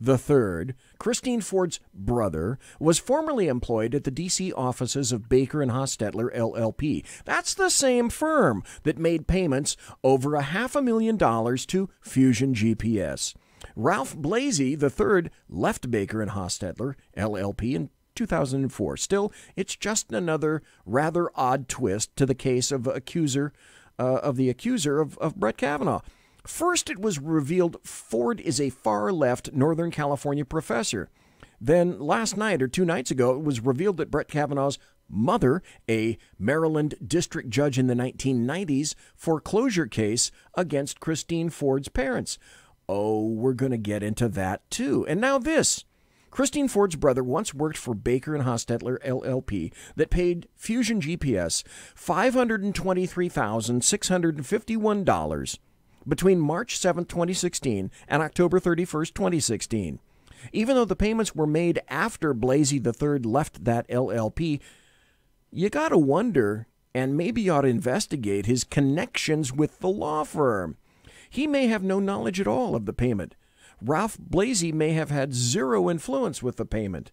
III, Christine Ford's brother, was formerly employed at the D.C. offices of Baker & Hostetler, LLP. That's the same firm that made payments over $500,000 to Fusion GPS. Ralph Blasey III left Baker & Hostetler, LLP in 2004. Still, it's just another rather odd twist to the case of the accuser of Brett Kavanaugh. First, it was revealed Ford is a far-left Northern California professor. Then last night, or 2 nights ago, it was revealed that Brett Kavanaugh's mother, a Maryland district judge in the 1990s, foreclosure case against Christine Ford's parents. Oh, we're going to get into that too. And now this. Christine Ford's brother once worked for Baker & Hostetler, LLP, that paid Fusion GPS $523,651 between March 7, 2016 and October 31, 2016. Even though the payments were made after Blasey III left that LLP, you gotta wonder, and maybe you ought to investigate, his connections with the law firm. He may have no knowledge at all of the payment. Ralph Blasey may have had zero influence with the payment.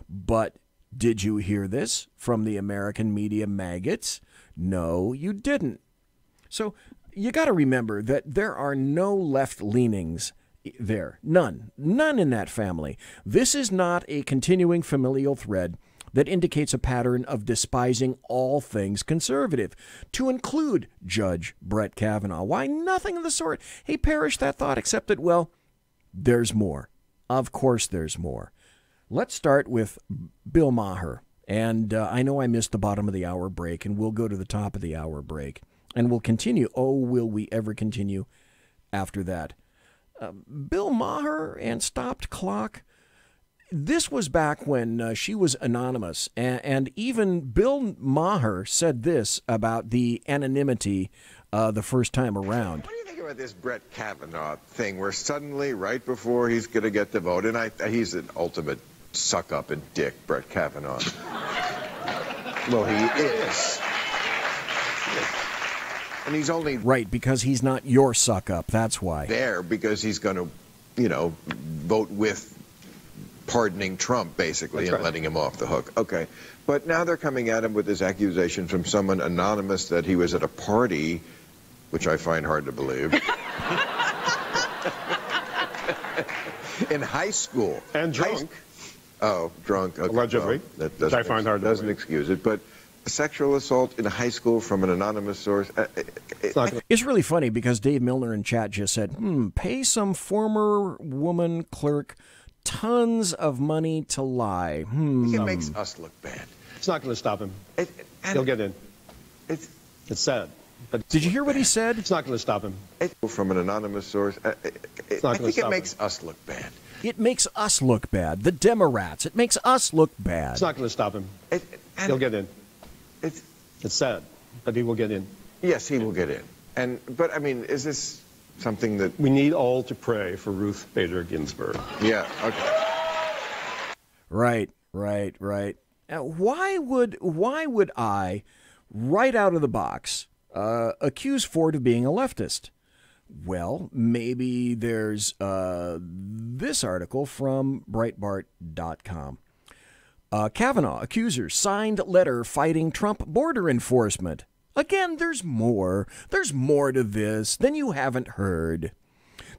But did you hear this from the American media maggots? No, you didn't. So you got to remember that there are no left leanings there. None in that family. This is not a continuing familial thread that indicates a pattern of despising all things conservative, to include Judge Brett Kavanaugh. Why, nothing of the sort. Hey, perish that thought, except that, well, there's more. Of course there's more. Let's start with Bill Maher, And I know I missed the bottom of the hour break, and we'll go to the top of the hour break. And we'll continue. Oh, will we ever continue after that? Bill Maher and Stopped Clock. This was back when she was anonymous. And even Bill Maher said this about the anonymity the first time around. What do you think about this Brett Kavanaugh thing where suddenly, right before he's going to get the vote, and he's an ultimate suck-up and dick, Brett Kavanaugh. Well, he is. And he's only right because he's not your suck-up. That's why. There because he's going to, vote with pardoning Trump, basically, That's and right. letting him off the hook. Okay. But now they're coming at him with this accusation from someone anonymous that he was at a party, which I find hard to believe. In high school. And drunk. Drunk. Okay. Allegedly. Well, that Which I find hard to doesn't believe. excuse it. But a sexual assault in high school from an anonymous source. It's really funny because Dave Milner in chat just said, pay some former woman clerk tons of money to lie. It makes us look bad. It's not going to stop him. He'll get in. It's sad. But did you hear what he said? It's not going to stop him. From an anonymous source. I think it makes us look bad. It makes us look bad. The Democrats. It makes us look bad. It's not going to stop him. He'll get in. It's sad, but he will get in. Yes, he will get in. But I mean, is this something that we need all to pray for Ruth Bader Ginsburg? Yeah. Okay. Right. Why would I, right out of the box, accuse Ford of being a leftist? Well, maybe there's this article from Breitbart.com. Kavanaugh, accusers, signed letter fighting Trump border enforcement. Again, there's more. There's more to this than you haven't heard.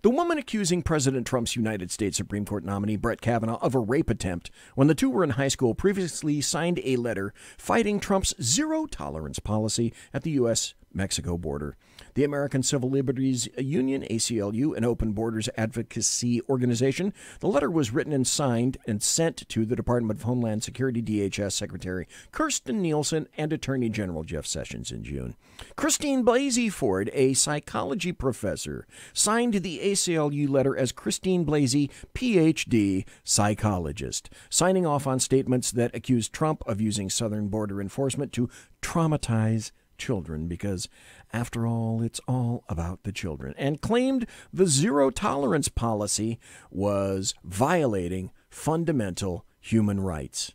The woman accusing President Trump's United States Supreme Court nominee Brett Kavanaugh of a rape attempt when the two were in high school previously signed a letter fighting Trump's zero-tolerance policy at the U.S.-Mexico border. The American Civil Liberties Union, ACLU, an open borders advocacy organization. The letter was written and signed and sent to the Department of Homeland Security, DHS Secretary Kirstjen Nielsen and Attorney General Jeff Sessions in June. Christine Blasey Ford, a psychology professor, signed the ACLU letter as Christine Blasey, Ph.D., psychologist, signing off on statements that accused Trump of using southern border enforcement to traumatize children because, after all, it's all about the children, and claimed the zero-tolerance policy was violating fundamental human rights.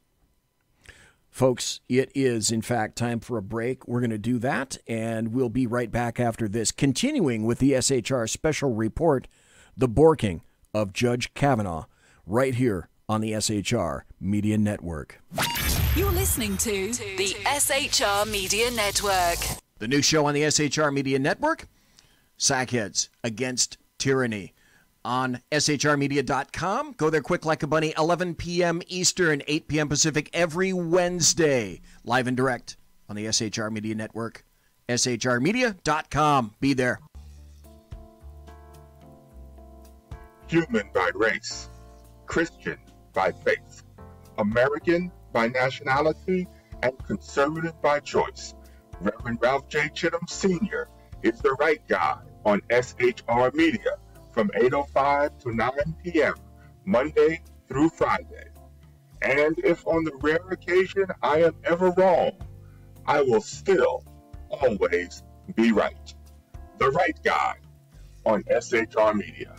Folks, it is, in fact, time for a break. We're going to do that, and we'll be right back after this, continuing with the SHR special report, the Borking of Judge Kavanaugh, right here on the SHR Media Network. You're listening to the SHR Media Network. The new show on the SHR Media Network, Sackheads Against Tyranny, on shrmedia.com. Go there quick like a bunny, 11 p.m. Eastern, 8 p.m. Pacific, every Wednesday, live and direct on the SHR Media Network, shrmedia.com. Be there. Human by race, Christian by faith, American by nationality, and conservative by choice. Reverend Ralph J. Chittum Sr. is the right guy on SHR Media from 8:05 to 9 p.m. Monday through Friday. And if on the rare occasion I am ever wrong, I will still always be right. The right guy on SHR Media.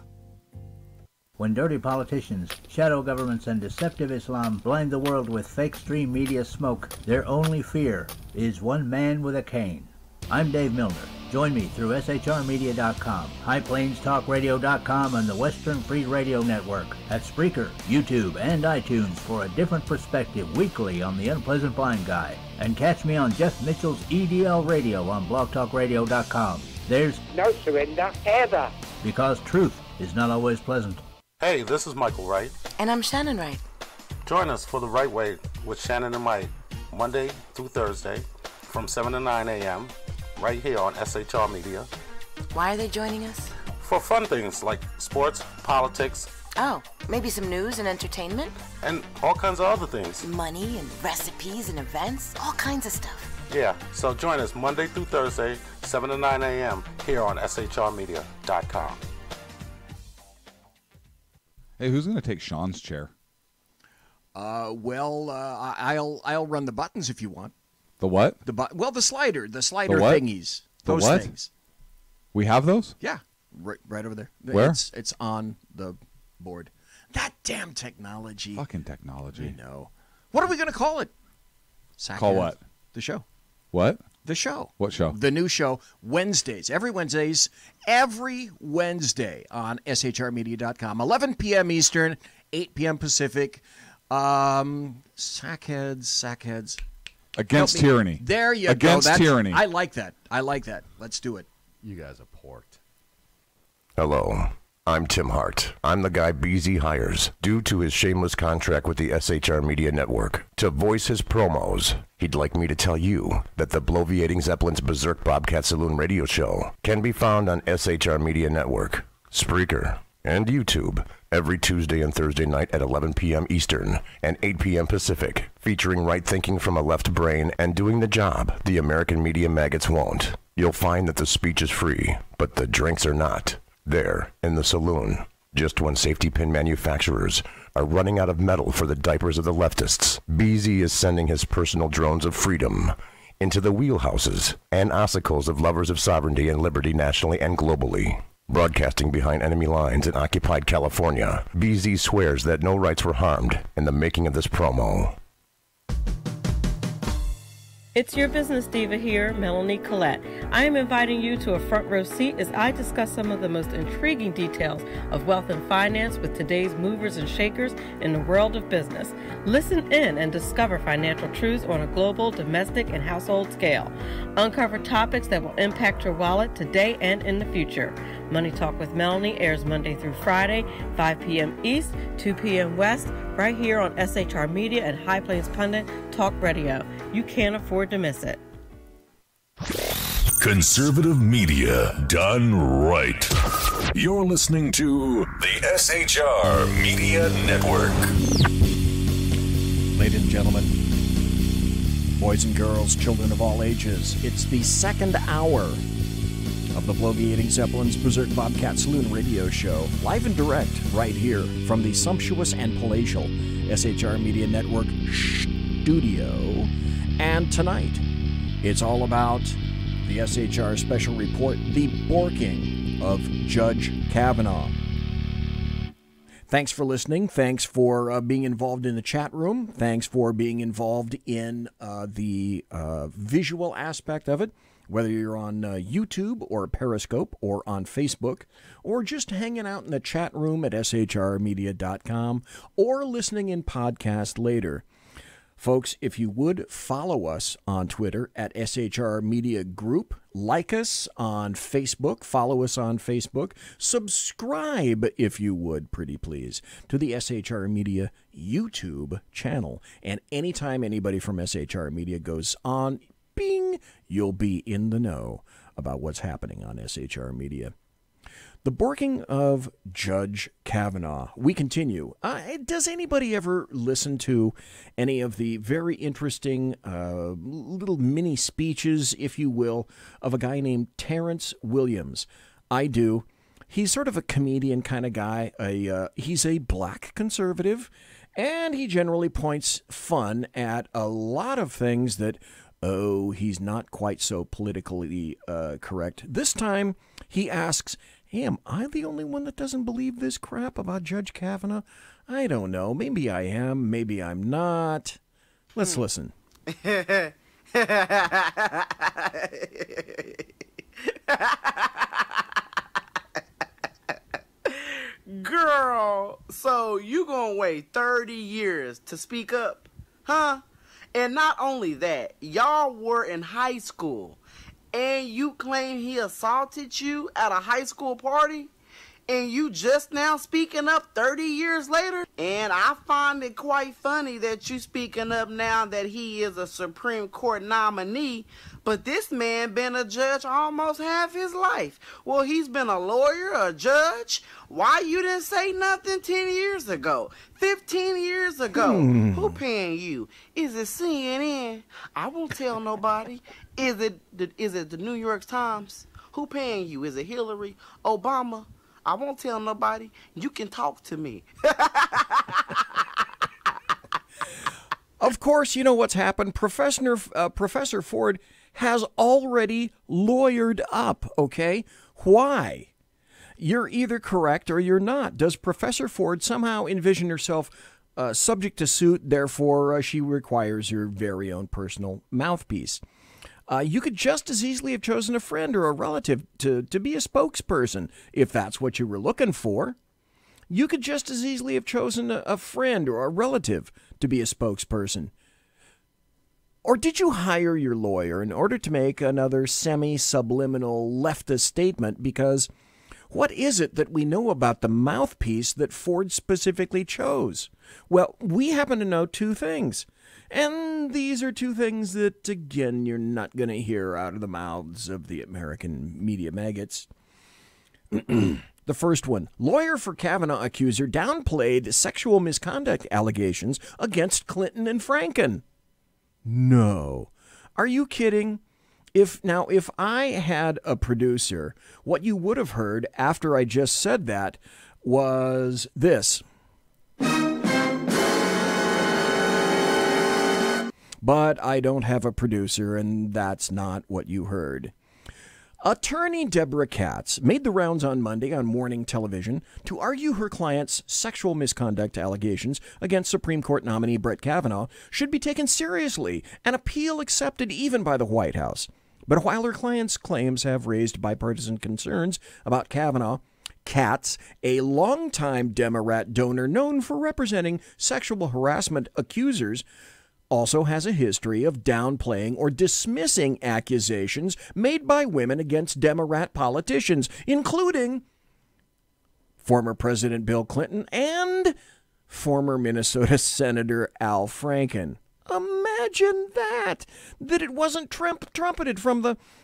When dirty politicians, shadow governments, and deceptive Islam blind the world with fake stream media smoke, their only fear is one man with a cane. I'm Dave Milner. Join me through shrmedia.com, highplainstalkradio.com, and the Western Free Radio Network at Spreaker, YouTube, and iTunes for a different perspective weekly on the Unpleasant Blind Guy. And catch me on Jeff Mitchell's EDL Radio on blogtalkradio.com. There's no surrender ever, because truth is not always pleasant. Hey, this is Michael Wright. And I'm Shannon Wright. Join us for The Right Way with Shannon and Mike, Monday through Thursday from 7 to 9 a.m. right here on SHR Media. Why are they joining us? For fun things like sports, politics, Oh, maybe some news and entertainment? And all kinds of other things. Money and recipes and events, all kinds of stuff. Yeah, so join us Monday through Thursday, 7 to 9 a.m. here on shrmedia.com. Hey, who's going to take Sean's chair? I'll run the buttons if you want. The what? The slider what? thingies. The Those what? things. We have those? Yeah, right over there. Where? It's on the board. That damn technology. Fucking technology. I know. What are we going to call it? Call what? The show. What? The show. What show? The new show, Wednesdays. Every Wednesday on shrmedia.com. 11 p.m. Eastern, 8 p.m. Pacific. Sackheads. Against tyranny. There you Against go. tyranny. I like that. Let's do it. You guys are porked. Hello, I'm Tim Hart. I'm the guy BZ hires due to his shameless contract with the SHR Media Network to voice his promos. He'd like me to tell you that the bloviating Zeppelin's Berserk Bobcat Saloon radio show can be found on SHR Media Network, Spreaker, and YouTube every Tuesday and Thursday night at 11 p.m. Eastern and 8 p.m. Pacific, featuring right thinking from a left brain and doing the job the American media maggots won't. You'll find that the speech is free, but the drinks are not. There, in the saloon, just when safety pin manufacturers are running out of metal for the diapers of the leftists, BZ is sending his personal drones of freedom into the wheelhouses and ossicles of lovers of sovereignty and liberty nationally and globally. Broadcasting behind enemy lines in occupied California, BZ swears that no rights were harmed in the making of this promo. It's your business diva here, Melanie Collette. I am inviting you to a front row seat as I discuss some of the most intriguing details of wealth and finance with today's movers and shakers in the world of business. Listen in and discover financial truths on a global, domestic, and household scale. Uncover topics that will impact your wallet today and in the future. Money Talk with Melanie airs Monday through Friday, 5 p.m. East, 2 p.m. West, right here on SHR Media and High Plains Pundit Talk Radio. You can't afford to miss it. Conservative media done right. You're listening to the SHR Media Network. Ladies and gentlemen, boys and girls, children of all ages, it's the second hour of the bloviating Zeppelin's Berserk Bobcat Saloon radio show, live and direct, right here from the sumptuous and palatial SHR Media Network studio. And tonight, it's all about the SHR special report, the Borking of Judge Kavanaugh. Thanks for listening. Thanks for being involved in the chat room. Thanks for being involved in the visual aspect of it. Whether you're on YouTube or Periscope or on Facebook or just hanging out in the chat room at shrmedia.com or listening in podcast later. Folks, if you would follow us on Twitter at SHR Media Group, like us on Facebook, follow us on Facebook, subscribe, if you would, pretty please, to the SHR Media YouTube channel. And anytime anybody from SHR Media goes on, bing, you'll be in the know about what's happening on SHR Media. The Borking of Judge Kavanaugh. We continue. Does anybody ever listen to any of the very interesting little mini speeches, if you will, of a guy named Terrence Williams? I do. He's sort of a comedian kind of guy. He's a black conservative, and he generally points fun at a lot of things that, he's not quite so politically correct. This time, he asks, hey, am I the only one that doesn't believe this crap about Judge Kavanaugh? I don't know. Maybe I am. Maybe I'm not. Let's listen. Girl, so you gonna wait 30 years to speak up, huh? And not only that, y'all were in high school, and you claim he assaulted you at a high school party, and you just now speaking up 30 years later? And I find it quite funny that you speaking up now that he is a Supreme Court nominee, But this man been a judge almost half his life. Well, he's been a lawyer, a judge. Why you didn't say nothing 10 years ago, 15 years ago? Who paying you? Is it CNN? I won't tell nobody. Is it the New York Times? Who paying you? Is it Hillary? Obama? I won't tell nobody. You can talk to me. Of course, you know what's happened. Professor Ford has already lawyered up, okay? Why? You're either correct or you're not. Does Professor Ford somehow envision herself subject to suit, therefore she requires your very own personal mouthpiece? You could just as easily have chosen a friend or a relative to be a spokesperson, if that's what you were looking for. You could just as easily have chosen a friend or a relative to be a spokesperson. Or did you hire your lawyer in order to make another semi-subliminal leftist statement? Because what is it that we know about the mouthpiece that Ford specifically chose? Well, we happen to know two things. And these are two things that, again, you're not going to hear out of the mouths of the American media maggots. The first one, lawyer for Kavanaugh accuser downplayed sexual misconduct allegations against Clinton and Franken. No. Are you kidding? If I had a producer, what you would have heard after I just said that was this. But I don't have a producer, and that's not what you heard. Attorney Deborah Katz made the rounds on Monday on morning television to argue her client's sexual misconduct allegations against Supreme Court nominee Brett Kavanaugh should be taken seriously, an appeal accepted even by the White House. But while her client's claims have raised bipartisan concerns about Kavanaugh, Katz, a longtime Democrat donor known for representing sexual harassment accusers, also has a history of downplaying or dismissing accusations made by women against Democrat politicians, including former President Bill Clinton and former Minnesota Senator Al Franken. Imagine that it wasn't trumpeted from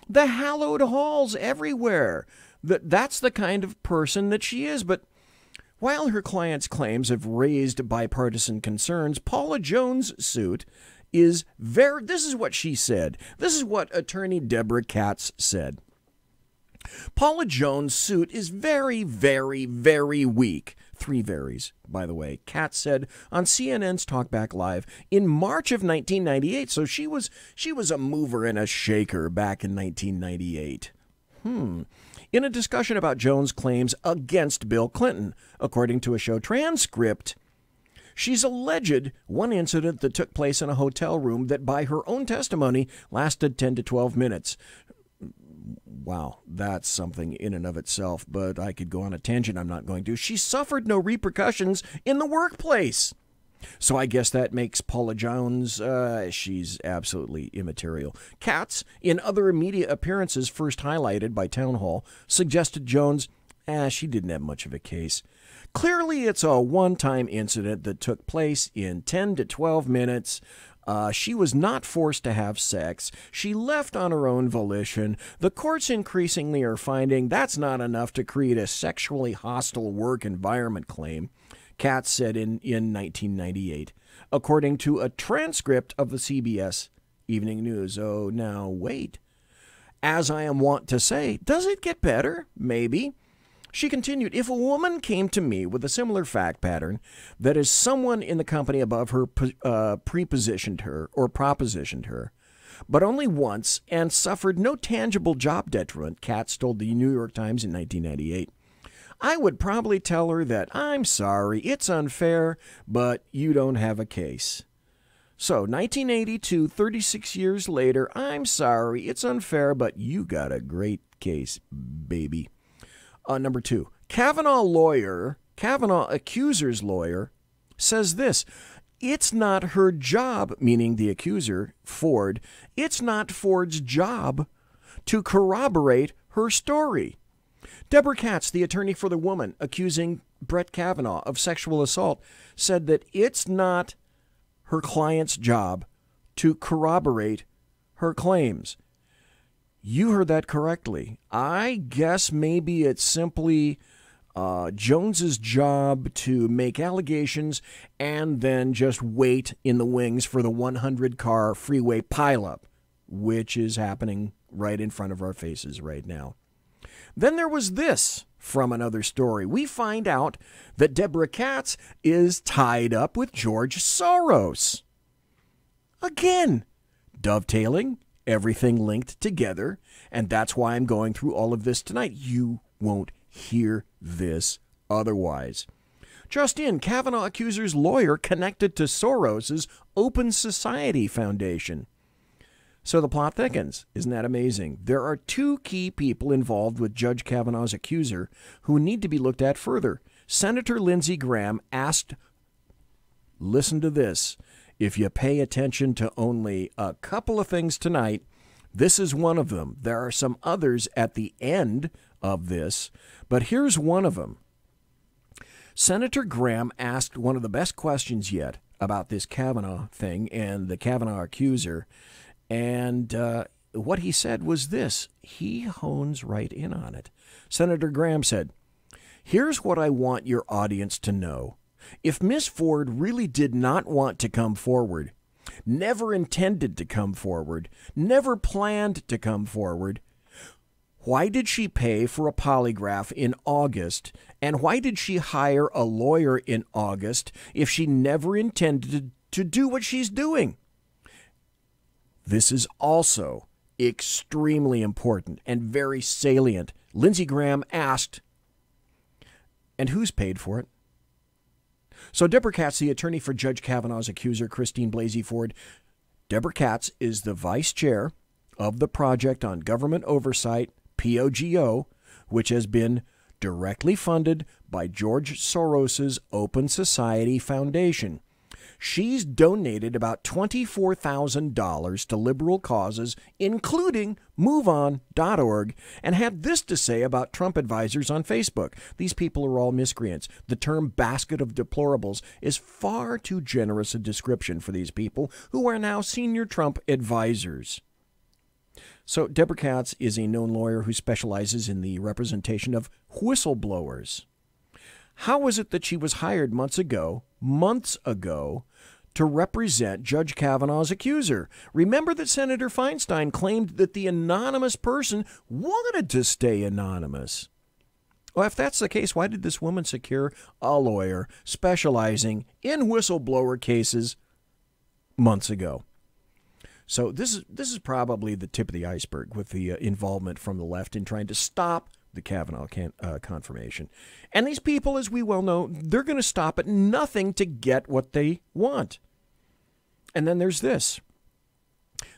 the hallowed halls everywhere. That's the kind of person that she is. But while her client's claims have raised bipartisan concerns, Paula Jones' suit is this is what she said. This is what attorney Deborah Katz said. Paula Jones' suit is very, very, very weak. 3 varies, by the way. Katz said on CNN's Talkback Live in March of 1998. So she was a mover and a shaker back in 1998. In a discussion about Jones' claims against Bill Clinton, according to a show transcript, she's alleged one incident that took place in a hotel room that, by her own testimony, lasted 10 to 12 minutes. Wow, that's something in and of itself, but I could go on a tangent. I'm not going to. She suffered no repercussions in the workplace. So I guess that makes Paula Jones, she's absolutely immaterial. Katz, in other media appearances first highlighted by Town Hall, suggested Jones, she didn't have much of a case. Clearly, it's a one-time incident that took place in 10 to 12 minutes. She was not forced to have sex. She left on her own volition. The courts increasingly are finding that's not enough to create a sexually hostile work environment claim, Katz said in 1998, according to a transcript of the CBS Evening News. Oh, now wait. As I am wont to say, does it get better? Maybe. She continued, if a woman came to me with a similar fact pattern, that is, someone in the company above her prepositioned her or propositioned her, but only once, and suffered no tangible job detriment, Katz told the New York Times in 1998, I would probably tell her that, I'm sorry, it's unfair, but you don't have a case. So, 1982, 36 years later, I'm sorry, it's unfair, but you got a great case, baby. Number 2, Kavanaugh accuser's lawyer, says this. It's not her job, meaning the accuser, Ford, it's not Ford's job to corroborate her story. Deborah Katz, the attorney for the woman accusing Brett Kavanaugh of sexual assault, said that it's not her client's job to corroborate her claims. You heard that correctly. I guess maybe it's simply Jones's job to make allegations and then just wait in the wings for the 100-car freeway pileup, which is happening right in front of our faces right now. Then there was this from another story. We find out that Deborah Katz is tied up with George Soros. Again, dovetailing, everything linked together, and that's why I'm going through all of this tonight. You won't hear this otherwise. Just in, Kavanaugh accuser's lawyer connected to Soros's Open Society Foundation. So the plot thickens. Isn't that amazing? There are two key people involved with Judge Kavanaugh's accuser who need to be looked at further. Senator Lindsey Graham asked, listen to this, if you pay attention to only a couple of things tonight, this is one of them. There are some others at the end of this, but here's one of them. Senator Graham asked one of the best questions yet about this Kavanaugh thing and the Kavanaugh accuser, and what he said was this. He hones right in on it. Senator Graham said, here's what I want your audience to know. If Miss Ford really did not want to come forward, never intended to come forward, never planned to come forward, why did she pay for a polygraph in August? And why did she hire a lawyer in August if she never intended to do what she's doing? This is also extremely important and very salient. Lindsey Graham asked, and who's paid for it? So Deborah Katz, the attorney for Judge Kavanaugh's accuser, Christine Blasey Ford. Deborah Katz is the vice chair of the Project on Government Oversight, POGO, which has been directly funded by George Soros's Open Society Foundation. She's donated about $24,000 to liberal causes, including MoveOn.org, and had this to say about Trump advisors on Facebook. These people are all miscreants. The term basket of deplorables is far too generous a description for these people who are now senior Trump advisors. So Deborah Katz is a known lawyer who specializes in the representation of whistleblowers. How was it that she was hired months ago, to represent Judge Kavanaugh's accuser? Remember that Senator Feinstein claimed that the anonymous person wanted to stay anonymous. Well, if that's the case, why did this woman secure a lawyer specializing in whistleblower cases months ago? So this is probably the tip of the iceberg with the involvement from the left in trying to stop the Kavanaugh confirmation. And these people, as we well know, they're going to stop at nothing to get what they want. And then there's this.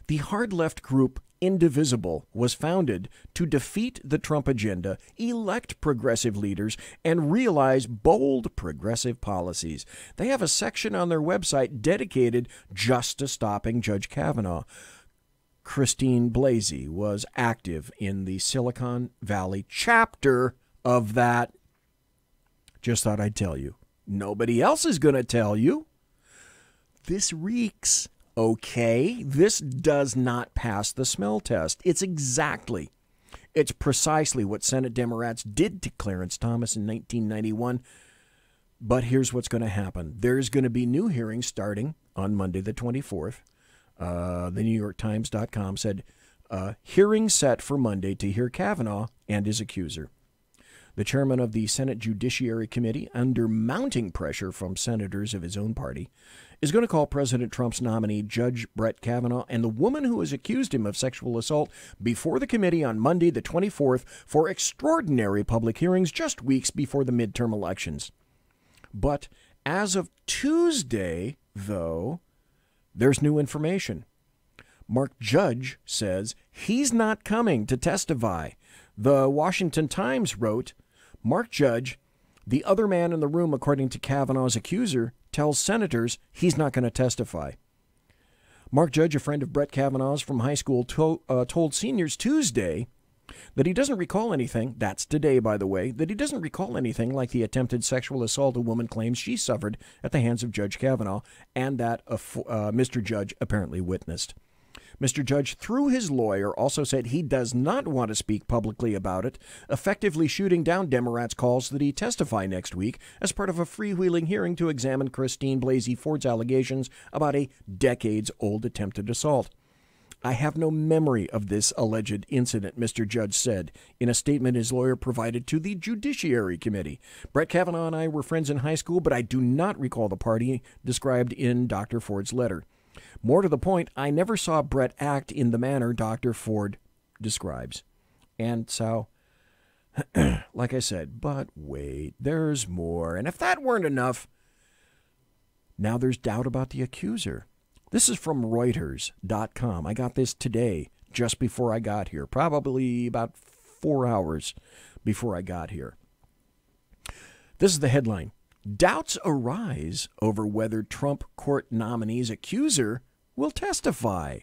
The hard left group Indivisible was founded to defeat the Trump agenda, elect progressive leaders, and realize bold progressive policies. They have a section on their website dedicated just to stopping Judge Kavanaugh. Christine Blasey was active in the Silicon Valley chapter of that. Just thought I'd tell you. Nobody else is going to tell you. This reeks. Okay, this does not pass the smell test. It's precisely what Senate Democrats did to Clarence Thomas in 1991. But here's what's going to happen. There's going to be new hearings starting on Monday the 24th. The NewYorkTimes.com said, hearing set for Monday to hear Kavanaugh and his accuser. The chairman of the Senate Judiciary Committee, under mounting pressure from senators of his own party, is going to call President Trump's nominee, Judge Brett Kavanaugh, and the woman who has accused him of sexual assault before the committee on Monday the 24th for extraordinary public hearings just weeks before the midterm elections. But as of Tuesday, though, there's new information. Mark Judge says he's not coming to testify. The Washington Times wrote, Mark Judge, the other man in the room, according to Kavanaugh's accuser, tells senators he's not going to testify. Mark Judge, a friend of Brett Kavanaugh's from high school, told seniors Tuesday that he doesn't recall anything, that's today, by the way, that he doesn't recall anything like the attempted sexual assault a woman claims she suffered at the hands of Judge Kavanaugh and that Mr. Judge apparently witnessed. Mr. Judge, through his lawyer, also said he does not want to speak publicly about it, effectively shooting down Democrats' calls that he testify next week as part of a freewheeling hearing to examine Christine Blasey Ford's allegations about a decades-old attempted assault. I have no memory of this alleged incident, Mr. Judge said in a statement his lawyer provided to the Judiciary Committee. Brett Kavanaugh and I were friends in high school, but I do not recall the party described in Dr. Ford's letter. More to the point, I never saw Brett act in the manner Dr. Ford describes. And so, like I said, but wait, there's more. And if that weren't enough, now there's doubt about the accuser. This is from Reuters.com. I got this today, just before I got here, probably about 4 hours before I got here. This is the headline. Doubts arise over whether Trump court nominee's accuser will testify.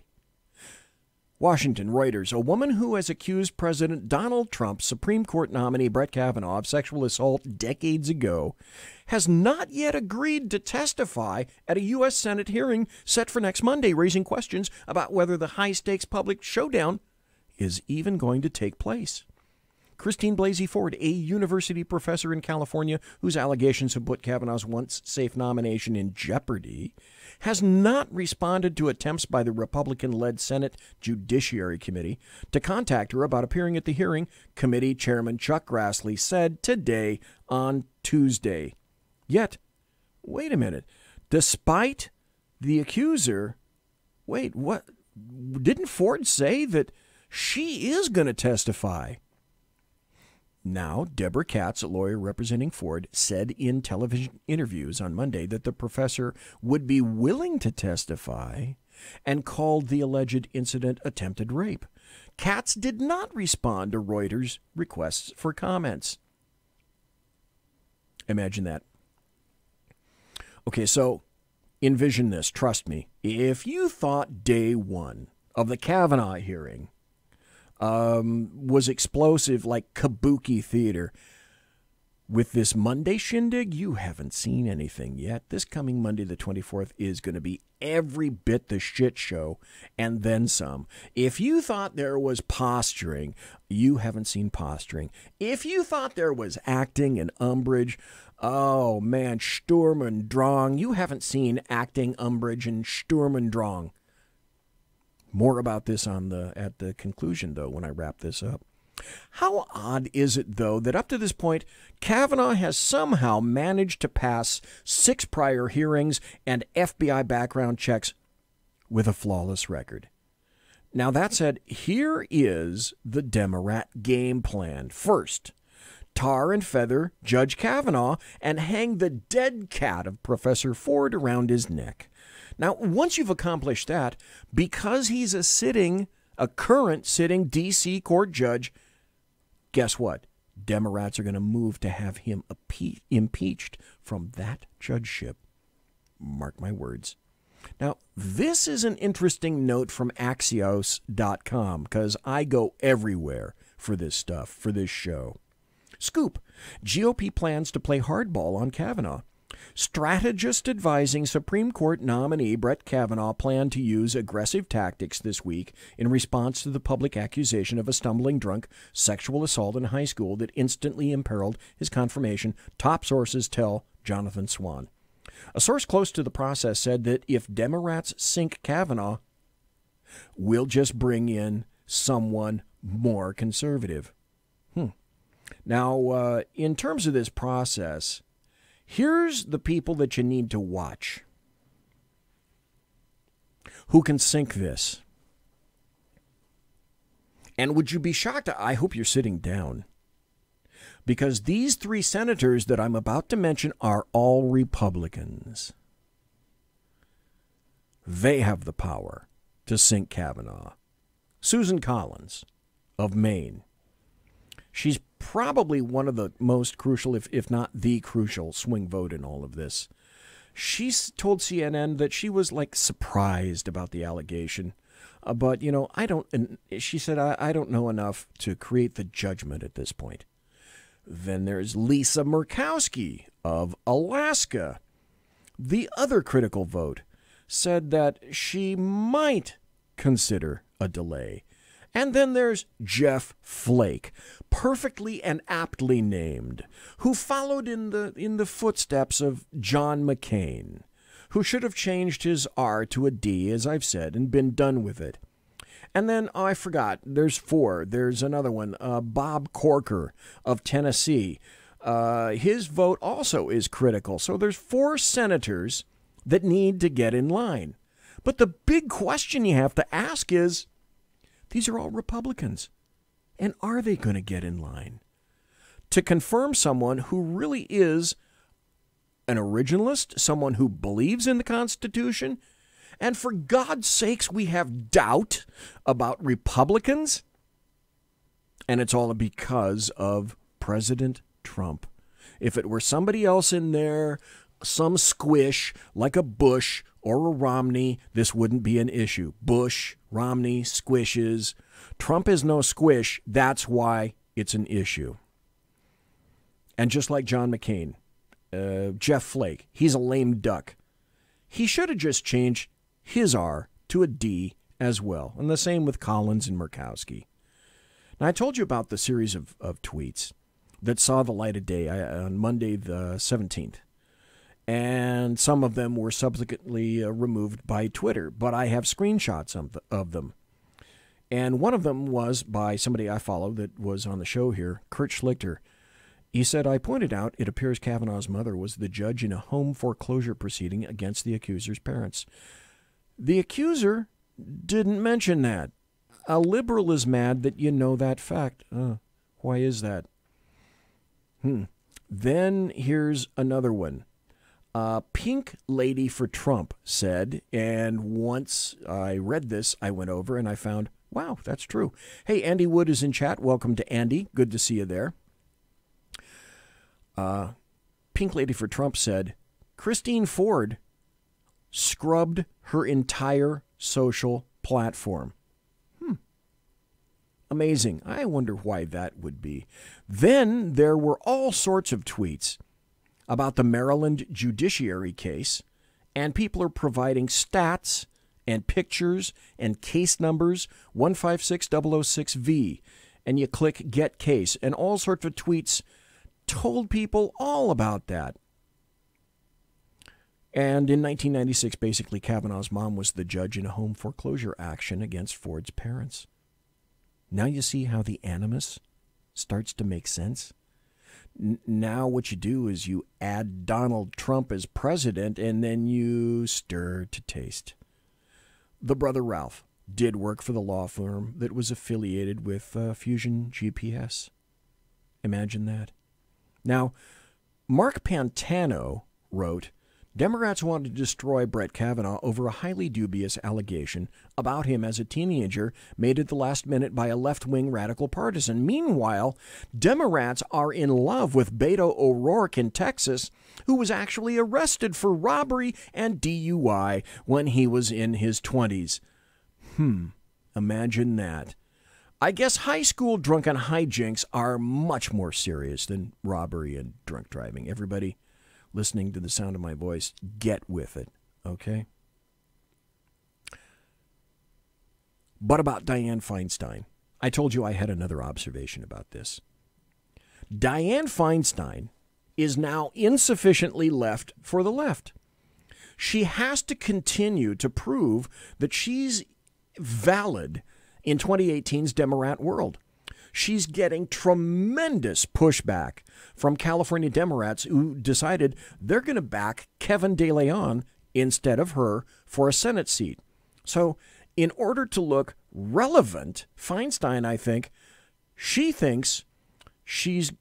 Washington, Reuters. A woman who has accused President Donald Trump's Supreme Court nominee Brett Kavanaugh of sexual assault decades ago has not yet agreed to testify at a U.S. Senate hearing set for next Monday, raising questions about whether the high-stakes public showdown is even going to take place. Christine Blasey Ford, a university professor in California whose allegations have put Kavanaugh's once-safe nomination in jeopardy, has not responded to attempts by the Republican-led Senate Judiciary Committee to contact her about appearing at the hearing, Committee Chairman Chuck Grassley said today on Tuesday. Yet, wait a minute, despite the accuser, wait, what? Didn't Ford say that she is going to testify? Now, Deborah Katz, a lawyer representing Ford, said in television interviews on Monday that the professor would be willing to testify and called the alleged incident attempted rape. Katz did not respond to Reuters' requests for comments. Imagine that. Okay, so envision this. Trust me. If you thought day one of the Kavanaugh hearing was explosive like kabuki theater, with this Monday shindig, you haven't seen anything yet. This coming Monday, the 24th, is going to be every bit the shit show and then some. If you thought there was posturing, you haven't seen posturing. If you thought there was acting and umbrage, oh man, Sturm und Drang, you haven't seen acting, umbrage, and Sturm und Drang. More about this at the conclusion, though, when I wrap this up. How odd is it, though, that up to this point, Kavanaugh has somehow managed to pass 6 prior hearings and FBI background checks with a flawless record? Now, that said, here is the Democrat game plan. First, tar and feather Judge Kavanaugh and hang the dead cat of Professor Ford around his neck. Now, once you've accomplished that, because he's a current sitting D.C. court judge, guess what? Democrats are going to move to have him impeached from that judgeship. Mark my words. Now, this is an interesting note from Axios.com, because I go everywhere for this stuff, for this show. Scoop. GOP plans to play hardball on Kavanaugh. Strategist advising Supreme Court nominee Brett Kavanaugh planned to use aggressive tactics this week in response to the public accusation of a stumbling drunk sexual assault in high school that instantly imperiled his confirmation, top sources tell Jonathan Swan. A source close to the process said that if Democrats sink Kavanaugh, we'll just bring in someone more conservative. Now, in terms of this process, here's the people that you need to watch who can sink this. And would you be shocked? I hope you're sitting down. Because these 3 senators that I'm about to mention are all Republicans. They have the power to sink Kavanaugh. Susan Collins of Maine. She's probably one of the most crucial, if not the crucial, swing vote in all of this. She's told CNN that she was like surprised about the allegation. But, you know, she said, I don't know enough to create the judgment at this point. Then there's Lisa Murkowski of Alaska. The other critical vote said that she might consider a delay. And then there's Jeff Flake, perfectly and aptly named, who followed in the footsteps of John McCain, who should have changed his R to a D, as I've said, and been done with it. And then, I forgot, there's 4. There's another one, Bob Corker of Tennessee. His vote also is critical. So there's 4 senators that need to get in line. But the big question you have to ask is, these are all Republicans. And are they going to get in line? To confirm someone who really is an originalist, someone who believes in the Constitution, and for God's sakes, we have doubt about Republicans, and it's all because of President Trump. If it were somebody else in there, some squish like a Bush or a Romney, this wouldn't be an issue. Bush, Romney, squishes. Trump is no squish. That's why it's an issue. And just like John McCain, Jeff Flake, he's a lame duck. He should have just changed his R to a D as well. And the same with Collins and Murkowski. Now, I told you about the series of tweets that saw the light of day on Monday the 17th. And some of them were subsequently removed by Twitter, but I have screenshots of them. And one of them was by somebody I follow that was on the show here, Kurt Schlichter. He said, I pointed out it appears Kavanaugh's mother was the judge in a home foreclosure proceeding against the accuser's parents. The accuser didn't mention that. A liberal is mad that you know that fact. Why is that? Then here's another one. Pink Lady for Trump said, and once I read this, I went over and I found, wow, that's true. Hey, Andy Wood is in chat. Welcome to Andy. Good to see you there. Pink Lady for Trump said, Christine Ford scrubbed her entire social platform. Amazing. I wonder why that would be. Then there were all sorts of tweets about the Maryland judiciary case, and people are providing stats and pictures and case numbers, 156006V, and you click Get Case, and all sorts of tweets told people all about that. And in 1996, basically, Kavanaugh's mom was the judge in a home foreclosure action against Ford's parents. Now you see how the animus starts to make sense? Now what you do is you add Donald Trump as president, and then you stir to taste. The brother Ralph did work for the law firm that was affiliated with Fusion GPS. Imagine that. Now, Mark Pantano wrote, Democrats wanted to destroy Brett Kavanaugh over a highly dubious allegation about him as a teenager made at the last minute by a left-wing radical partisan. Meanwhile, Democrats are in love with Beto O'Rourke in Texas, who was actually arrested for robbery and DUI when he was in his 20s. Imagine that. I guess high school drunken hijinks are much more serious than robbery and drunk driving. Everybody listening to the sound of my voice, get with it, okay? But about Dianne Feinstein, I told you I had another observation about this. Dianne Feinstein is now insufficiently left for the left. She has to continue to prove that she's valid in 2018's Democrat world. She's getting tremendous pushback from California Democrats who decided they're going to back Kevin De Leon instead of her for a Senate seat. So in order to look relevant, Feinstein, I think, she thinks she's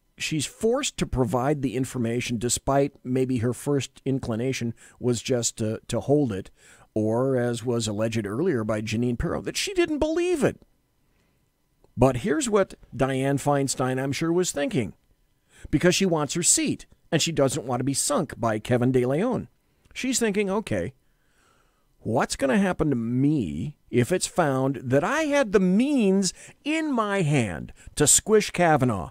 forced to provide the information despite maybe her first inclination was just to hold it, or as was alleged earlier by Jeanine Pirro, that she didn't believe it. But here's what Dianne Feinstein, I'm sure, was thinking. Because she wants her seat, and she doesn't want to be sunk by Kevin De Leon. She's thinking, okay, what's going to happen to me if it's found that I had the means in my hand to squish Kavanaugh,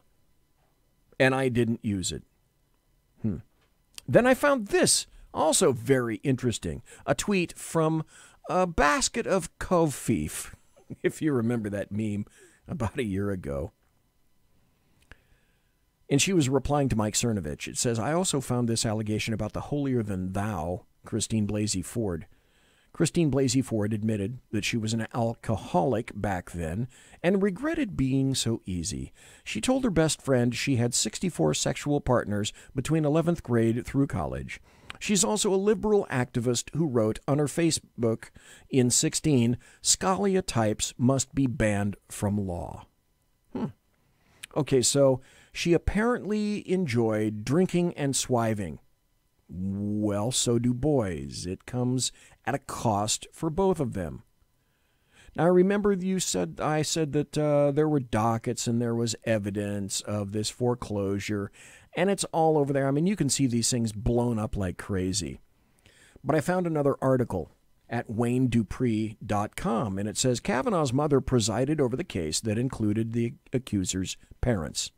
and I didn't use it? Then I found this, also very interesting, a tweet from a basket of kofif, if you remember that meme about a year ago. And she was replying to Mike Cernovich. It says, I also found this allegation about the holier-than-thou Christine Blasey Ford. Christine Blasey Ford admitted that she was an alcoholic back then and regretted being so easy. She told her best friend she had 64 sexual partners between 11th grade through college. She's also a liberal activist who wrote on her Facebook in 2016, Scalia types must be banned from law. Okay, so she apparently enjoyed drinking and swiving. Well, so do boys. It comes at a cost for both of them. Now, remember I said that there were dockets and there was evidence of this foreclosure, and it's all over there. I mean, you can see these things blown up like crazy. But I found another article at WayneDupree.com, and it says Kavanaugh's mother presided over the case that included the accuser's parents.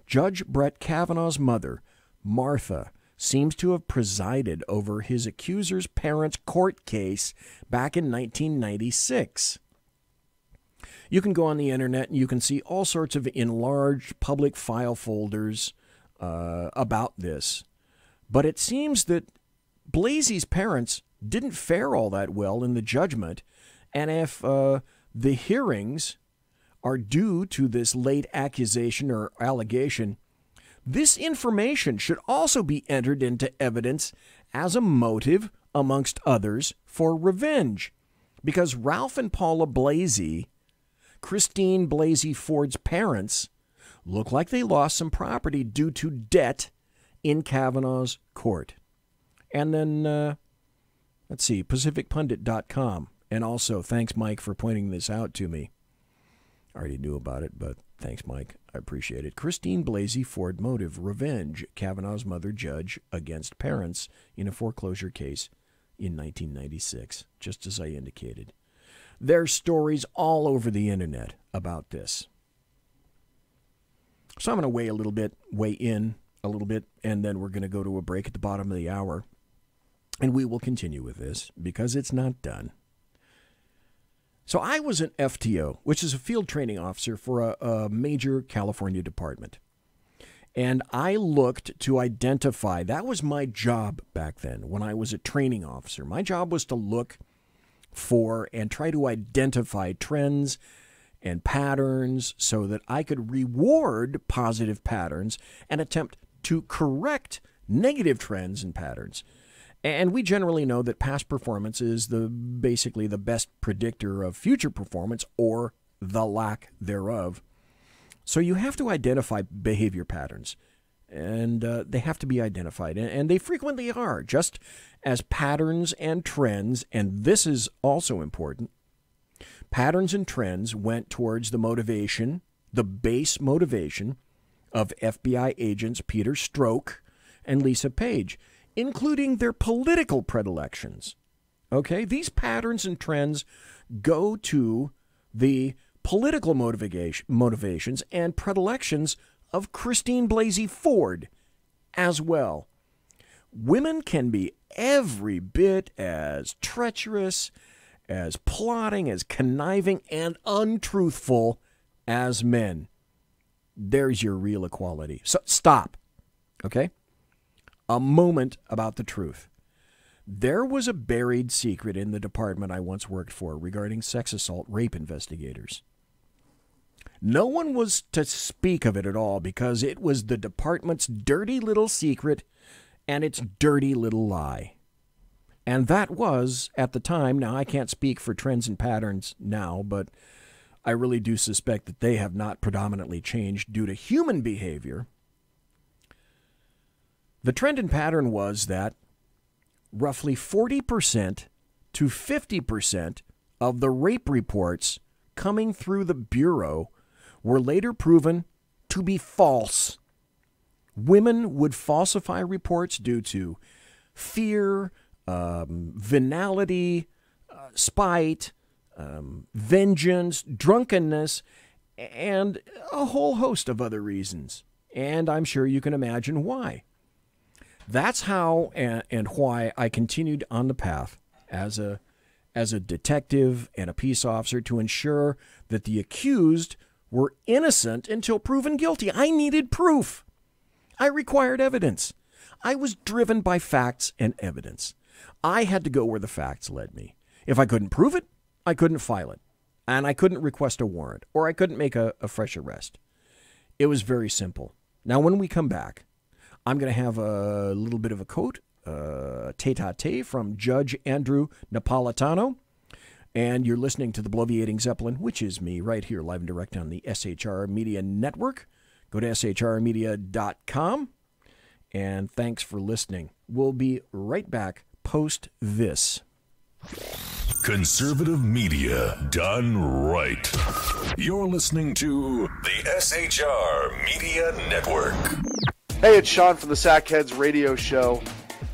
Judge Brett Kavanaugh's mother, Martha, seems to have presided over his accuser's parents' court case back in 1996. You can go on the internet and you can see all sorts of enlarged public file folders about this. But it seems that Blasey's parents didn't fare all that well in the judgment, and if the hearings are due to this late accusation or allegation, this information should also be entered into evidence as a motive, amongst others, for revenge. Because Ralph and Paula Blasey, Christine Blasey Ford's parents, look like they lost some property due to debt in Kavanaugh's court. And then, let's see, PacificPundit.com. And also, thanks, Mike, for pointing this out to me. I already knew about it, but thanks, Mike. I appreciate it. Christine Blasey Ford motive, revenge, Kavanaugh's mother judge against parents in a foreclosure case in 1996, just as I indicated. There's stories all over the internet about this. So I'm going to weigh in a little bit, and then we're going to go to a break at the bottom of the hour. And we will continue with this because it's not done. So I was an FTO, which is a field training officer for a major California department. And I looked to identify, that was my job back then when I was a training officer. My job was to look for and try to identify trends and patterns so that I could reward positive patterns and attempt to correct negative trends and patterns. And we generally know that past performance is basically the best predictor of future performance or the lack thereof. So you have to identify behavior patterns, and they have to be identified, and they frequently are, just as patterns and trends, and this is also important, patterns and trends went towards the motivation, the base motivation of FBI agents Peter Strzok and Lisa Page, including their political predilections. Okay, these patterns and trends go to the political motivations and predilections of Christine Blasey Ford as well. Women can be every bit as treacherous, as plotting, as conniving, and untruthful as men. There's your real equality. So stop, okay? A moment about the truth. There was a buried secret in the department I once worked for regarding sex assault rape investigators. No one was to speak of it at all because it was the department's dirty little secret and its dirty little lie. And that was, at the time, now I can't speak for trends and patterns now, but I really do suspect that they have not predominantly changed due to human behavior. The trend and pattern was that roughly 40% to 50% of the rape reports coming through the Bureau were later proven to be false. Women would falsify reports due to fear, venality, spite, vengeance, drunkenness, and a whole host of other reasons. And I'm sure you can imagine why. That's how and why I continued on the path as a as a detective and a peace officer to ensure that the accused were innocent until proven guilty. I needed proof. I required evidence. I was driven by facts and evidence. I had to go where the facts led me. If I couldn't prove it, I couldn't file it. And I couldn't request a warrant, or I couldn't make a fresh arrest. It was very simple. Now, when we come back, I'm going to have a little bit of a quote, tete-a-tete from Judge Andrew Napolitano. And you're listening to the Bloviating Zeppelin, which is me, right here, live and direct on the SHR Media Network. Go to shrmedia.com. And thanks for listening. We'll be right back post this. Conservative media done right. You're listening to the SHR Media Network. Hey, it's Sean from the Sackheads Radio Show.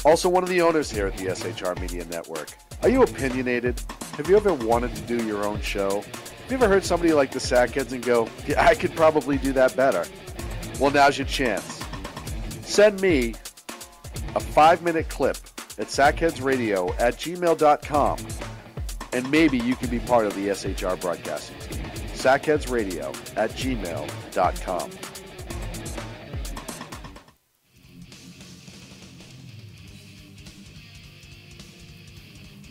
Also one of the owners here at the SHR Media Network. Are you opinionated? Have you ever wanted to do your own show? Have you ever heard somebody like the Sackheads and go, yeah, I could probably do that better? Well, now's your chance. Send me a 5-minute clip at sackheadsradio@gmail.com, and maybe you can be part of the SHR broadcasting team. sackheadsradio@gmail.com.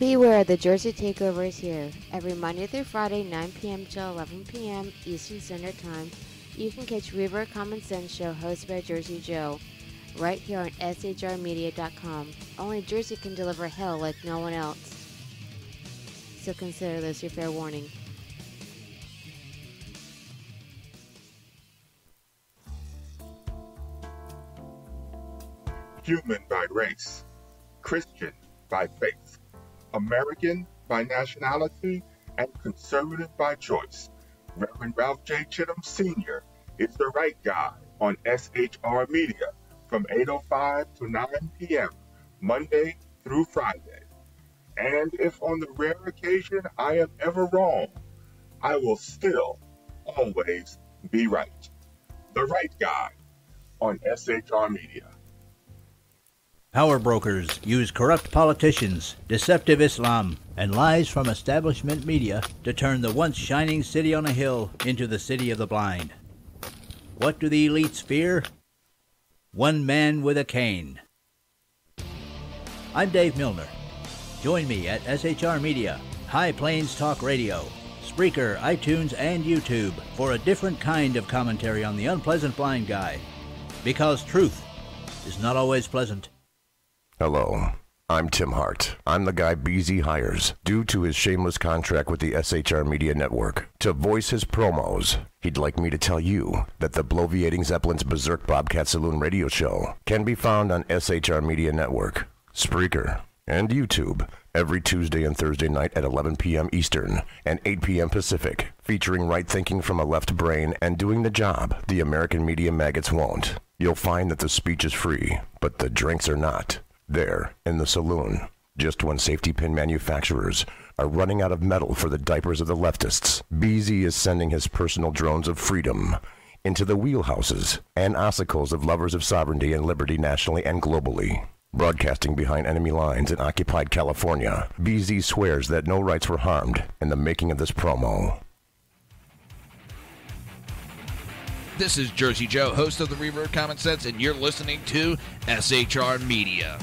Beware, the Jersey Takeover is here. Every Monday through Friday, 9 p.m. till 11 p.m. Eastern Standard Time, you can catch Reaver Common Sense Show hosted by Jersey Joe, right here on shrmedia.com. Only Jersey can deliver hell like no one else. So consider this your fair warning. Human by race, Christian by faith, American by nationality, and conservative by choice. Reverend Ralph J. Chittum Sr. is the right guy on SHR Media from 8:05 to 9 p.m. Monday through Friday. And if on the rare occasion I am ever wrong, I will still always be right. The right guy on SHR Media. Power brokers use corrupt politicians, deceptive Islam, and lies from establishment media to turn the once shining city on a hill into the city of the blind. What do the elites fear? One man with a cane. I'm Dave Milner. Join me at SHR Media, High Plains Talk Radio, Spreaker, iTunes, and YouTube for a different kind of commentary on the unpleasant blind guy. Because truth is not always pleasant. Hello, I'm Tim Hart. I'm the guy BZ hires due to his shameless contract with the SHR Media Network to voice his promos. He'd like me to tell you that the Bloviating Zeppelin's Berserk Bobcat Saloon radio show can be found on SHR Media Network, Spreaker, and YouTube every Tuesday and Thursday night at 11 p.m. Eastern and 8 p.m. Pacific, featuring right thinking from a left brain and doing the job the American media maggots won't. You'll find that the speech is free, but the drinks are not. There, in the saloon, just when safety pin manufacturers are running out of metal for the diapers of the leftists, BZ is sending his personal drones of freedom into the wheelhouses and ossicles of lovers of sovereignty and liberty nationally and globally. Broadcasting behind enemy lines in occupied California, BZ swears that no rights were harmed in the making of this promo. This is Jersey Joe, host of the Reverb Common Sense, and you're listening to shrmedia.com.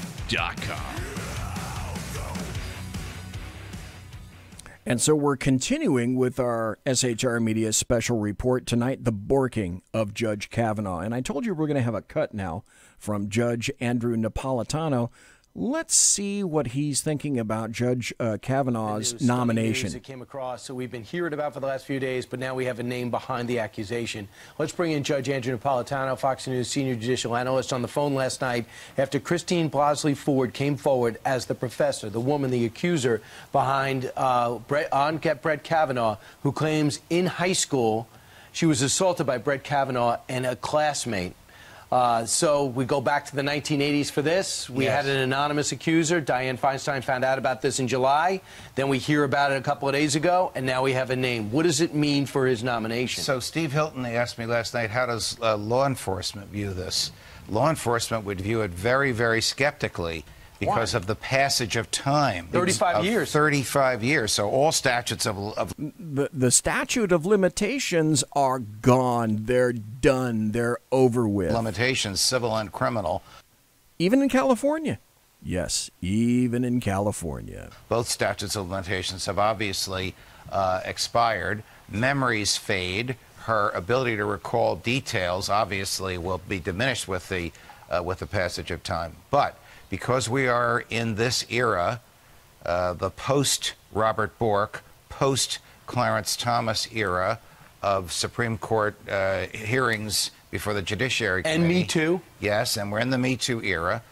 And so we're continuing with our SHR Media special report tonight, the Borking of Judge Kavanaugh. And I told you we're going to have a cut now from Judge Andrew Napolitano. Let's see what he's thinking about Judge Kavanaugh's nomination. News that came across, so we've been hearing about for the last few days, but now we have a name behind the accusation. Let's bring in Judge Andrew Napolitano, Fox News senior judicial analyst, on the phone last night after Christine Blasey Ford came forward as the professor, the woman, the accuser behind Brett Kavanaugh, who claims in high school she was assaulted by Brett Kavanaugh and a classmate. So we go back to the 1980s for this. We had an anonymous accuser. Dianne Feinstein found out about this in July. Then we hear about it a couple of days ago, and now we have a name. What does it mean for his nomination? So Steve Hilton, they asked me last night, how does law enforcement view this? Law enforcement would view it very, very skeptically Because of the passage of time. 35 years. 35 years. So all statutes of the statute of limitations are gone. They're done. They're over with. Limitations, civil and criminal. Even in California. Yes, even in California. Both statutes of limitations have obviously expired. Memories fade. Her ability to recall details obviously will be diminished with the passage of time. But because we are in this era, the post-Robert Bork, post-Clarence Thomas era of Supreme Court hearings before the Judiciary Committee. And Me Too. Yes, and we're in the Me Too era.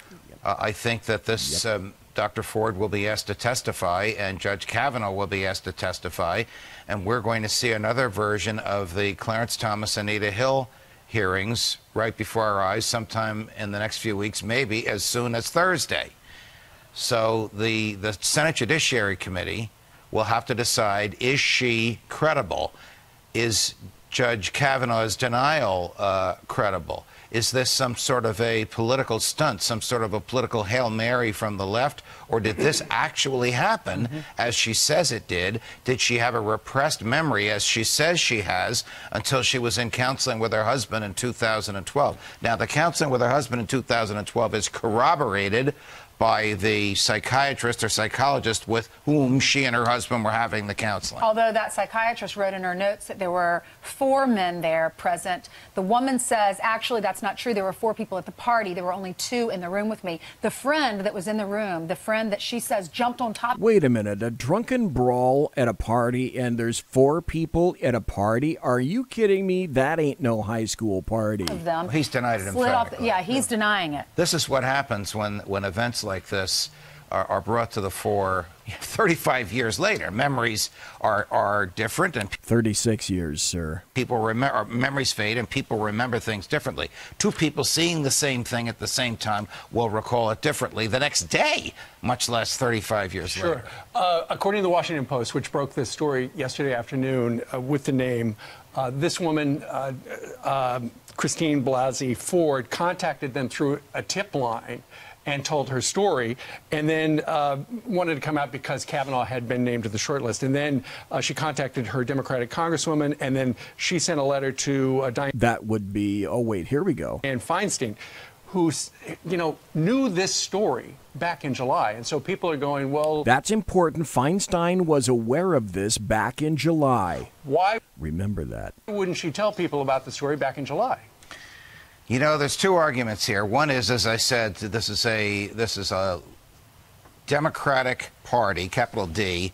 I think that this Dr. Ford will be asked to testify, and Judge Kavanaugh will be asked to testify, and we're going to see another version of the Clarence Thomas, Anita Hill hearings right before our eyes sometime in the next few weeks, maybe as soon as Thursday. So the Senate Judiciary Committee will have to decide, is she credible? Is Judge Kavanaugh's denial credible? Is this some sort of a political stunt, some sort of a political Hail Mary from the left? Or did this actually happen as she says it did? Did she have a repressed memory, as she says she has, until she was in counseling with her husband in 2012? Now, the counseling with her husband in 2012 is corroborated by the psychiatrist or psychologist with whom she and her husband were having the counseling. Although that psychiatrist wrote in her notes that there were 4 men there present. The woman says, actually, that's not true. There were 4 people at the party. There were only 2 in the room with me. The friend that was in the room, the friend that she says jumped on top. Wait a minute, a drunken brawl at a party and there's 4 people at a party? Are you kidding me? That ain't no high school party. Of them. He's denied it emphatically. Yeah, he's denying it. This is what happens when events like this are brought to the fore 35 years later. Memories are different, and 36 years, sir. People remember, memories fade, and people remember things differently. 2 people seeing the same thing at the same time will recall it differently the next day, much less 35 years later. According to the Washington Post, which broke this story yesterday afternoon with the name, this woman, Christine Blasey Ford, contacted them through a tip line and told her story, and then wanted to come out because Kavanaugh had been named to the short list. And then she contacted her Democratic congresswoman, and then she sent a letter to Diane. That would be, oh wait, here we go. And Feinstein, who, knew this story back in July. And so people are going, well... That's important. Feinstein was aware of this back in July. Why? Remember that. Wouldn't she tell people about the story back in July? You know, there's 2 arguments here. One is, as I said, this is a Democratic Party, capital D,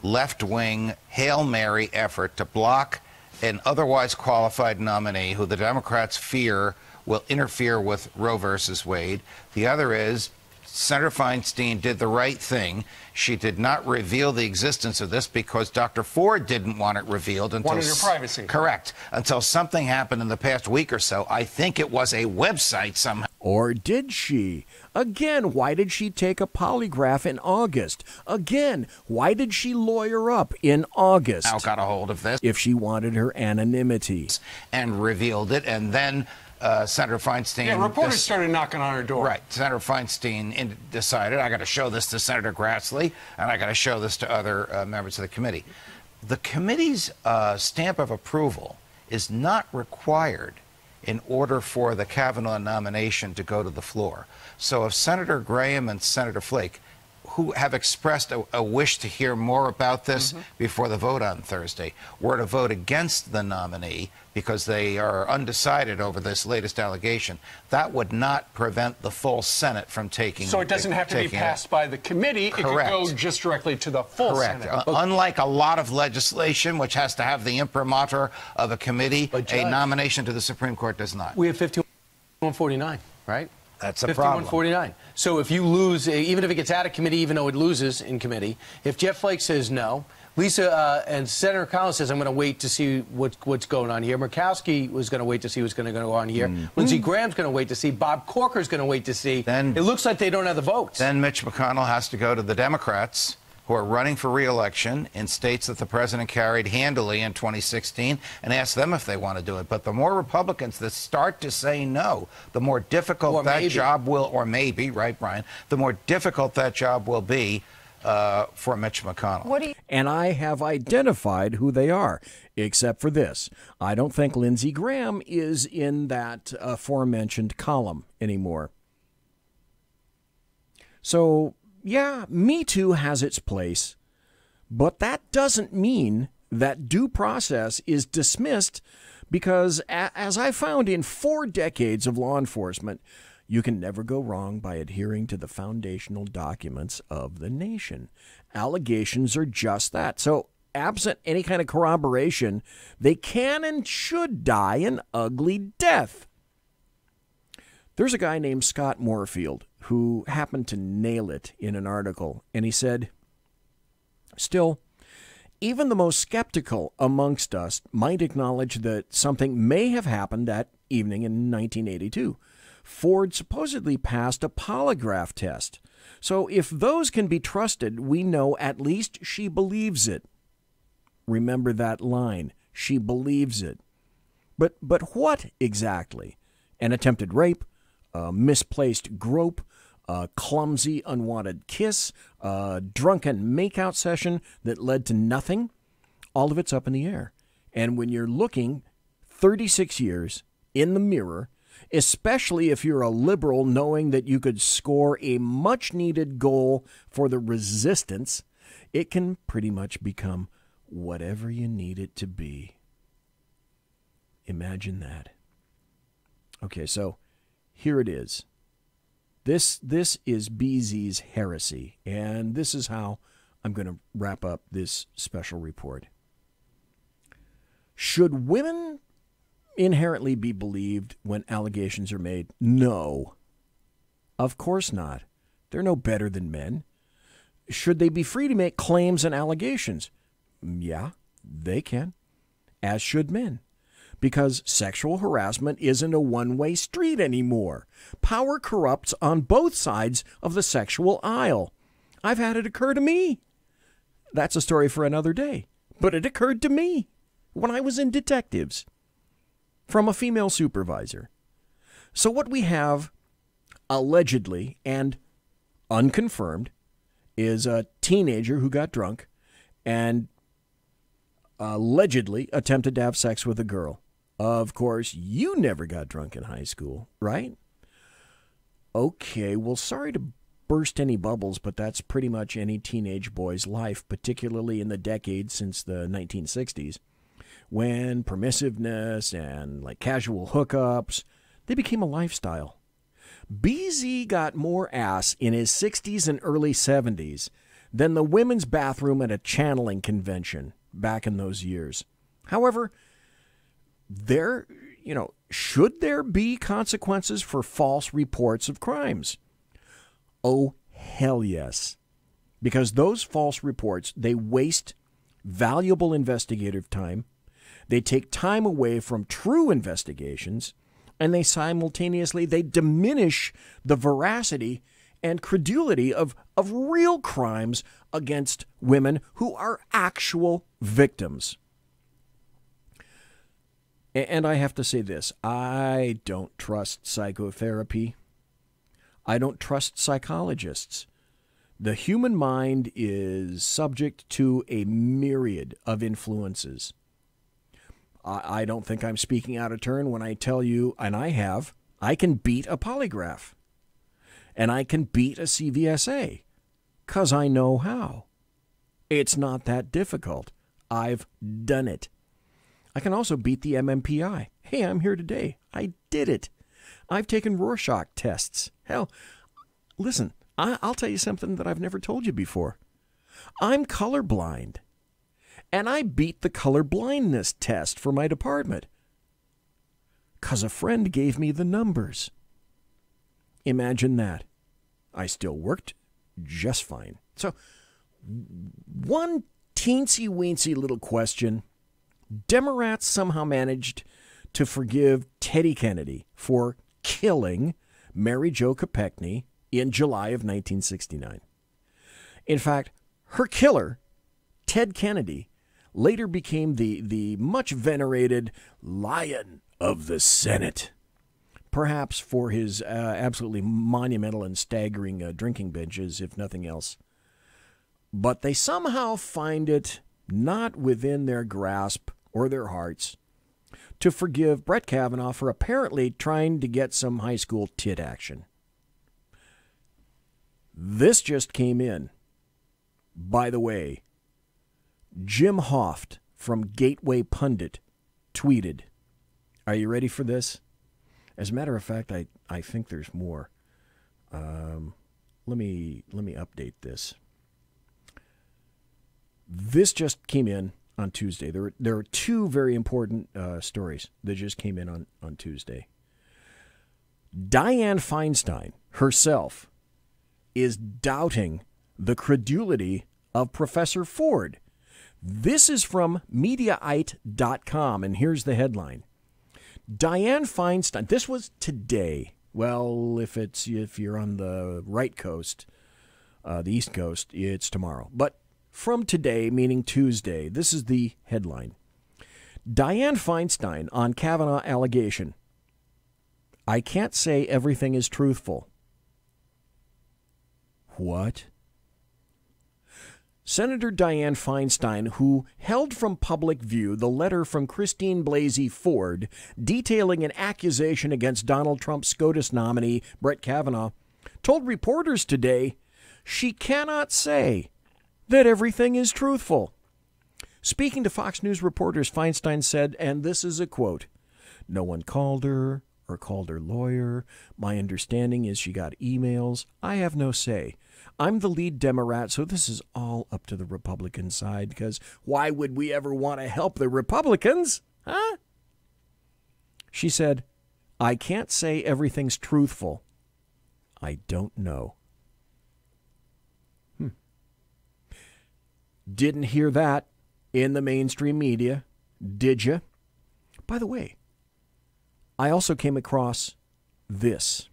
left-wing Hail Mary effort to block an otherwise qualified nominee who the Democrats fear will interfere with Roe versus Wade. The other is Senator Feinstein did the right thing. She did not reveal the existence of this because Dr. Ford didn't want it revealed until... Wanted her privacy. Correct. Until something happened in the past week or so. I think it was a website somehow. Or did she? Again, why did she take a polygraph in August? Again, why did she lawyer up in August? Now got a hold of this. If she wanted her anonymity. And revealed it, and then... Senator Feinstein... Yeah, reporters started knocking on her door. Right. Senator Feinstein decided, I got to show this to Senator Grassley, and I got to show this to other members of the committee. The committee's stamp of approval is not required in order for the Kavanaugh nomination to go to the floor. So if Senator Graham and Senator Flake, who have expressed a wish to hear more about this before the vote on Thursday, were to vote against the nominee because they are undecided over this latest allegation, that would not prevent the full Senate from taking... So it doesn't have to be passed by the committee. Correct. It could go just directly to the full Correct. Senate. Unlike a lot of legislation, which has to have the imprimatur of a committee, a nomination to the Supreme Court does not. We have 51-49, right? That's a problem. 51-49. So if you lose, even if it gets out of committee, even though it loses in committee, if Jeff Flake says no, Lisa and Senator Collins says, I'm going to wait to see what's going on here. Murkowski was going to wait to see what's going to go on here. Lindsey Graham's going to wait to see. Bob Corker's going to wait to see. Then it looks like they don't have the votes. Then Mitch McConnell has to go to the Democrats, who who are running for re-election in states that the president carried handily in 2016 and ask them if they want to do it. But the more Republicans that start to say no, the more difficult that job will, or maybe, right, Brian, the more difficult that job will be for Mitch McConnell. And I have identified who they are, except for this. I don't think Lindsey Graham is in that aforementioned column anymore. So, yeah, Me Too has its place, but that doesn't mean that due process is dismissed because, as I found in 4 decades of law enforcement, you can never go wrong by adhering to the foundational documents of the nation. Allegations are just that. So, absent any kind of corroboration, they can and should die an ugly death. There's a guy named Scott Moorfield who happened to nail it in an article, and he said, still, even the most skeptical amongst us might acknowledge that something may have happened that evening in 1982. Ford supposedly passed a polygraph test. So if those can be trusted, we know at least she believes it. Remember that line, she believes it. But what exactly? An attempted rape, a misplaced grope, a clumsy, unwanted kiss, a drunken makeout session that led to nothing? All of it's up in the air. And when you're looking 36 years in the mirror, especially if you're a liberal knowing that you could score a much-needed goal for the resistance, it can pretty much become whatever you need it to be. Imagine that. Okay, so here it is. This is BZ's heresy, and this is how I'm going to wrap up this special report. Should women inherently be believed when allegations are made? No. Of course not. They're no better than men. Should they be free to make claims and allegations? Yeah, they can, as should men. Because sexual harassment isn't a one-way street anymore. Power corrupts on both sides of the sexual aisle. I've had it occur to me. That's a story for another day. But it occurred to me when I was in detectives from a female supervisor. So what we have, allegedly and unconfirmed, is a teenager who got drunk and allegedly attempted to have sex with a girl. Of course, you never got drunk in high school, right? Okay, well, sorry to burst any bubbles, but that's pretty much any teenage boy's life, particularly in the decades since the 1960s, when permissiveness and like casual hookups, they became a lifestyle. BZ got more ass in his 60s and early 70s than the women's bathroom at a channeling convention back in those years. However, should there be consequences for false reports of crimes? Oh, hell yes. Because those false reports, they waste valuable investigative time, they take time away from true investigations, and they diminish the veracity and credulity of real crimes against women who are actual victims. And I have to say this, I don't trust psychotherapy. I don't trust psychologists. The human mind is subject to a myriad of influences. I don't think I'm speaking out of turn when I tell you, and I can beat a polygraph. And I can beat a CVSA, 'cause I know how. It's not that difficult. I've done it. I can also beat the MMPI. Hey, I'm here today. I did it. I've taken Rorschach tests. Hell, listen, I'll tell you something that I've never told you before. I'm colorblind. And I beat the color blindness test for my department, 'cause a friend gave me the numbers. Imagine that. I still worked just fine. So, one teensy-weensy little question. Democrats somehow managed to forgive Teddy Kennedy for killing Mary Jo Kopechne in July of 1969. In fact, Her killer, Ted Kennedy, later became the much venerated Lion of the Senate, perhaps for his absolutely monumental and staggering drinking binges, if nothing else. But they somehow find it not within their grasp or their hearts to forgive Brett Kavanaugh for apparently trying to get some high school tit action. This just came in. By the way, Jim Hoft from Gateway Pundit tweeted. Are you ready for this? As a matter of fact, I think there's more. Let me update this. This just came in on Tuesday. There are two very important stories that just came in on Tuesday. Dianne Feinstein herself is doubting the credulity of Professor Ford. This is from Mediaite.com, and here's the headline. Dianne Feinstein, this was today. Well, if you're on the right coast, the East Coast, it's tomorrow. But from today, meaning Tuesday, this is the headline. Dianne Feinstein on Kavanaugh allegation. I can't say everything is truthful. What? Senator Dianne Feinstein, who held from public view the letter from Christine Blasey Ford detailing an accusation against Donald Trump SCOTUS nominee Brett Kavanaugh, told reporters today she cannot say that everything is truthful. Speaking to Fox News reporters, Feinstein said, and this is a quote, "No one called her or called her lawyer. My understanding is she got emails. I have no say. I'm the lead Democrat, so this is all up to the Republican side, because why would we ever want to help the Republicans? Huh?" She said, I can't say everything's truthful. I don't know. Didn't hear that in the mainstream media, did you? By the way, I also came across this.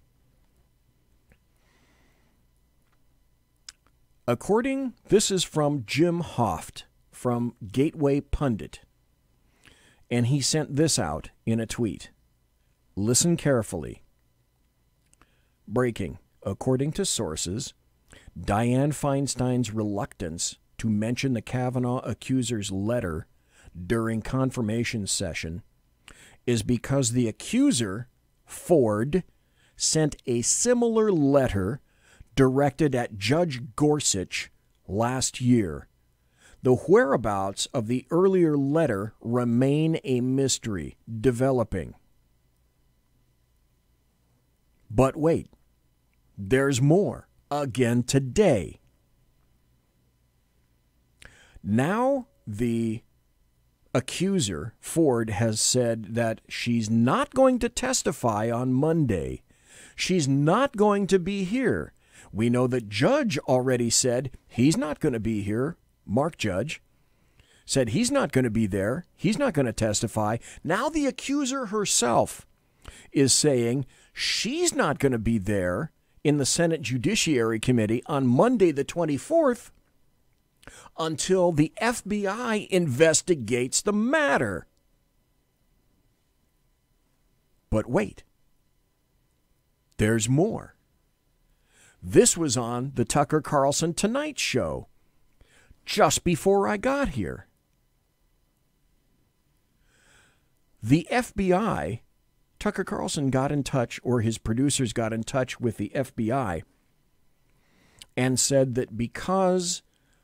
This is from Jim Hoft from Gateway Pundit, and he sent this out in a tweet. Listen carefully. Breaking. According to sources, Dianne Feinstein's reluctance to mention the Kavanaugh accuser's letter during confirmation session is because the accuser, Ford, sent a similar letter directed at Judge Gorsuch last year. The whereabouts of the earlier letter remain a mystery, developing. But wait, there's more, again today. Now the accuser, Ford, has said that she's not going to testify on Monday. She's not going to be here. We know that Judge already said he's not going to be here. Mark Judge said he's not going to be there. He's not going to testify. Now the accuser herself is saying she's not going to be there in the Senate Judiciary Committee on Monday the 24th until the FBI investigates the matter. But wait, there's more. This was on the Tucker Carlson Tonight Show just before I got here. The FBI, Tucker Carlson got in touch, or his producers got in touch with the FBI and said that because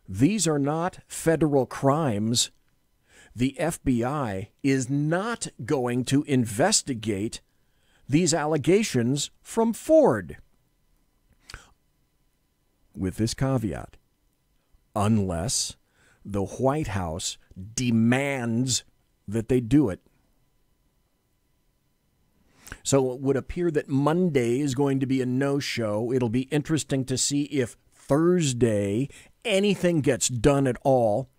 these are not federal crimes, the FBI is not going to investigate these allegations from Ford. With this caveat, unless the White House demands that they do it. So it would appear that Monday is going to be a no-show. It'll be interesting to see if Thursday anything gets done at all,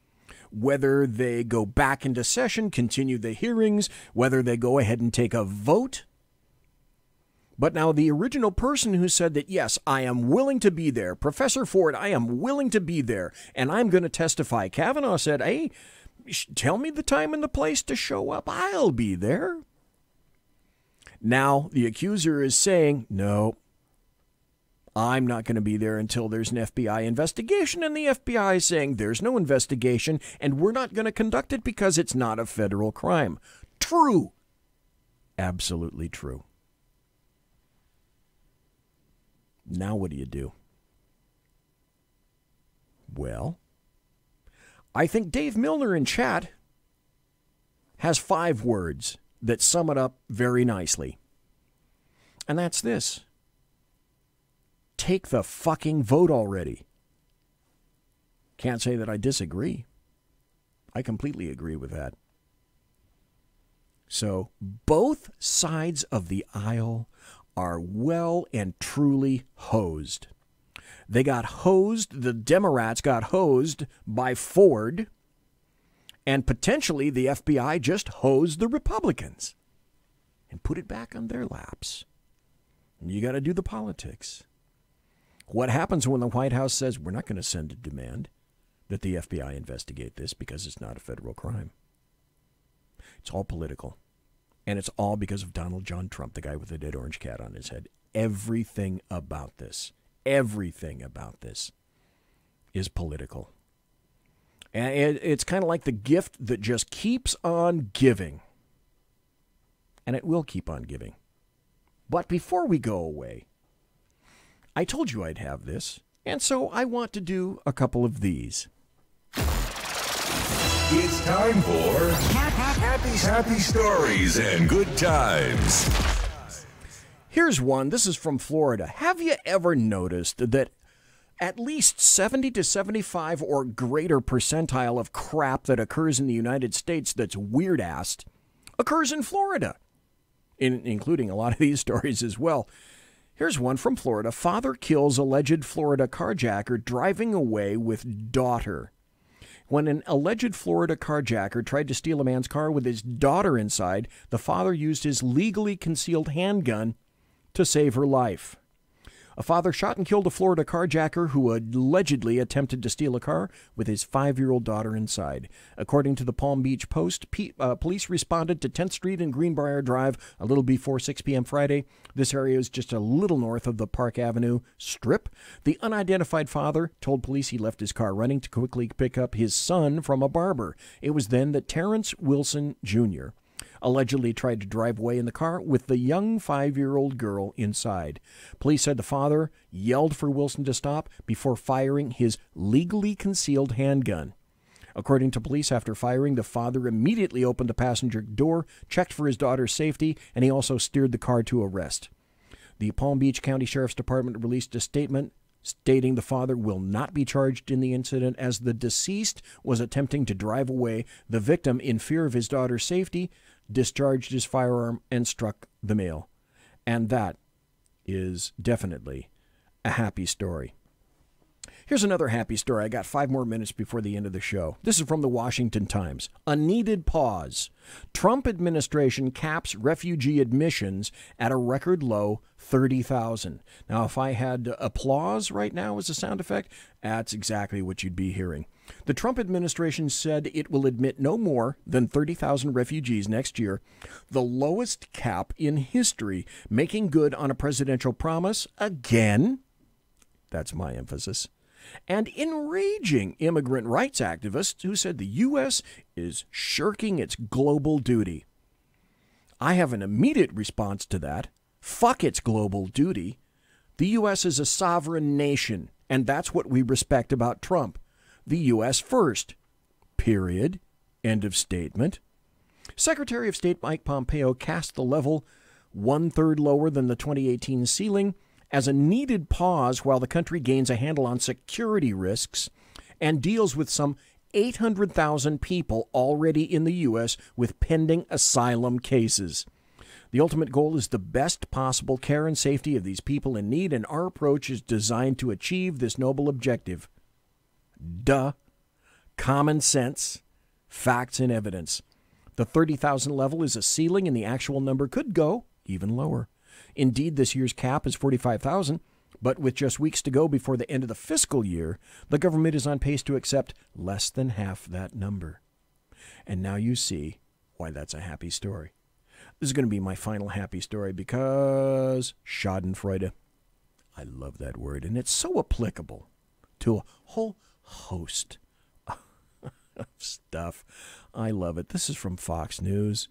whether they go back into session, continue the hearings, whether they go ahead and take a vote. But now the original person who said that, yes, I am willing to be there, Professor Ford, I am willing to be there, and I'm going to testify. Kavanaugh said, hey, tell me the time and the place to show up. I'll be there. Now the accuser is saying, no, I'm not going to be there until there's an FBI investigation. And the FBI is saying there's no investigation and we're not going to conduct it because it's not a federal crime. True. Absolutely true. Now what do you do? Well, I think Dave Milner in chat has 5 words that sum it up very nicely. And that's this. Take the fucking vote already. Can't say that I disagree. I completely agree with that. So both sides of the aisle are well and truly hosed. They got hosed, the Democrats got hosed by Ford, and potentially the FBI just hosed the Republicans and put it back on their laps. And you got to do the politics. What happens when the White House says we're not going to send a demand that the FBI investigate this because it's not a federal crime? It's all political. And it's all because of Donald John Trump, the guy with the dead orange cat on his head. Everything about this is political. And it's kind of like the gift that just keeps on giving. And it will keep on giving. But before we go away, I told you I'd have this, and so I want to do a couple of these. It's time for happy stories and good times. Here's one. This is from Florida. Have you ever noticed that at least 70 to 75 or greater percentile of crap that occurs in the United States that's weird-assed occurs in Florida, including a lot of these stories as well. Here's one from Florida. Father kills alleged Florida carjacker driving away with daughter. When an alleged Florida carjacker tried to steal a man's car with his daughter inside, the father used his legally concealed handgun to save her life. A father shot and killed a Florida carjacker who allegedly attempted to steal a car with his 5-year-old daughter inside. According to the Palm Beach Post, police responded to 10th Street and Greenbrier Drive a little before 6 p.m. Friday. This area is just a little north of the Park Avenue Strip. The unidentified father told police he left his car running to quickly pick up his son from a barber. It was then that Terrence Wilson Jr. allegedly tried to drive away in the car with the young 5-year-old girl inside. Police said the father yelled for Wilson to stop before firing his legally concealed handgun. According to police, after firing, the father immediately opened the passenger door, checked for his daughter's safety, and he also steered the car to arrest. The Palm Beach County Sheriff's Department released a statement stating the father will not be charged in the incident as the deceased was attempting to drive away. The victim, in fear of his daughter's safety, discharged his firearm and struck the male. And that is definitely a happy story. Here's another happy story. I got 5 more minutes before the end of the show. This is from the Washington Times. A needed pause. Trump administration caps refugee admissions at a record low 30,000. Now, if I had applause right now as a sound effect, that's exactly what you'd be hearing. The Trump administration said it will admit no more than 30,000 refugees next year, the lowest cap in history, making good on a presidential promise again. That's my emphasis. And enraging immigrant rights activists who said the U.S. is shirking its global duty. I have an immediate response to that. Fuck its global duty. The U.S. is a sovereign nation, and that's what we respect about Trump. The U.S. first. Period. End of statement. Secretary of State Mike Pompeo cast the level 1/3 lower than the 2018 ceiling as a needed pause while the country gains a handle on security risks and deals with some 800,000 people already in the U.S. with pending asylum cases. The ultimate goal is the best possible care and safety of these people in need, and our approach is designed to achieve this noble objective. Duh. Common sense, facts, and evidence. The 30,000 level is a ceiling, and the actual number could go even lower. Indeed, this year's cap is $45,000, but with just weeks to go before the end of the fiscal year, the government is on pace to accept less than half that number. And now you see why that's a happy story. This is going to be my final happy story because Schadenfreude. I love that word, and it's so applicable to a whole host of stuff. I love it. This is from Fox News.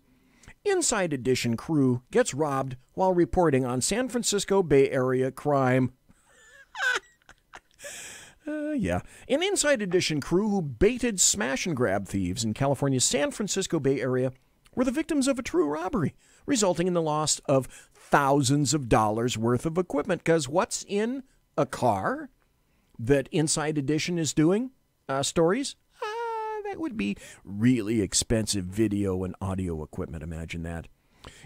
Inside Edition crew gets robbed while reporting on San Francisco Bay Area crime. Yeah. An Inside Edition crew who baited smash and grab thieves in California's San Francisco Bay Area were the victims of a true robbery, resulting in the loss of thousands of dollars worth of equipment. Because what's in a car that Inside Edition is doing stories? That would be really expensive video and audio equipment. Imagine that.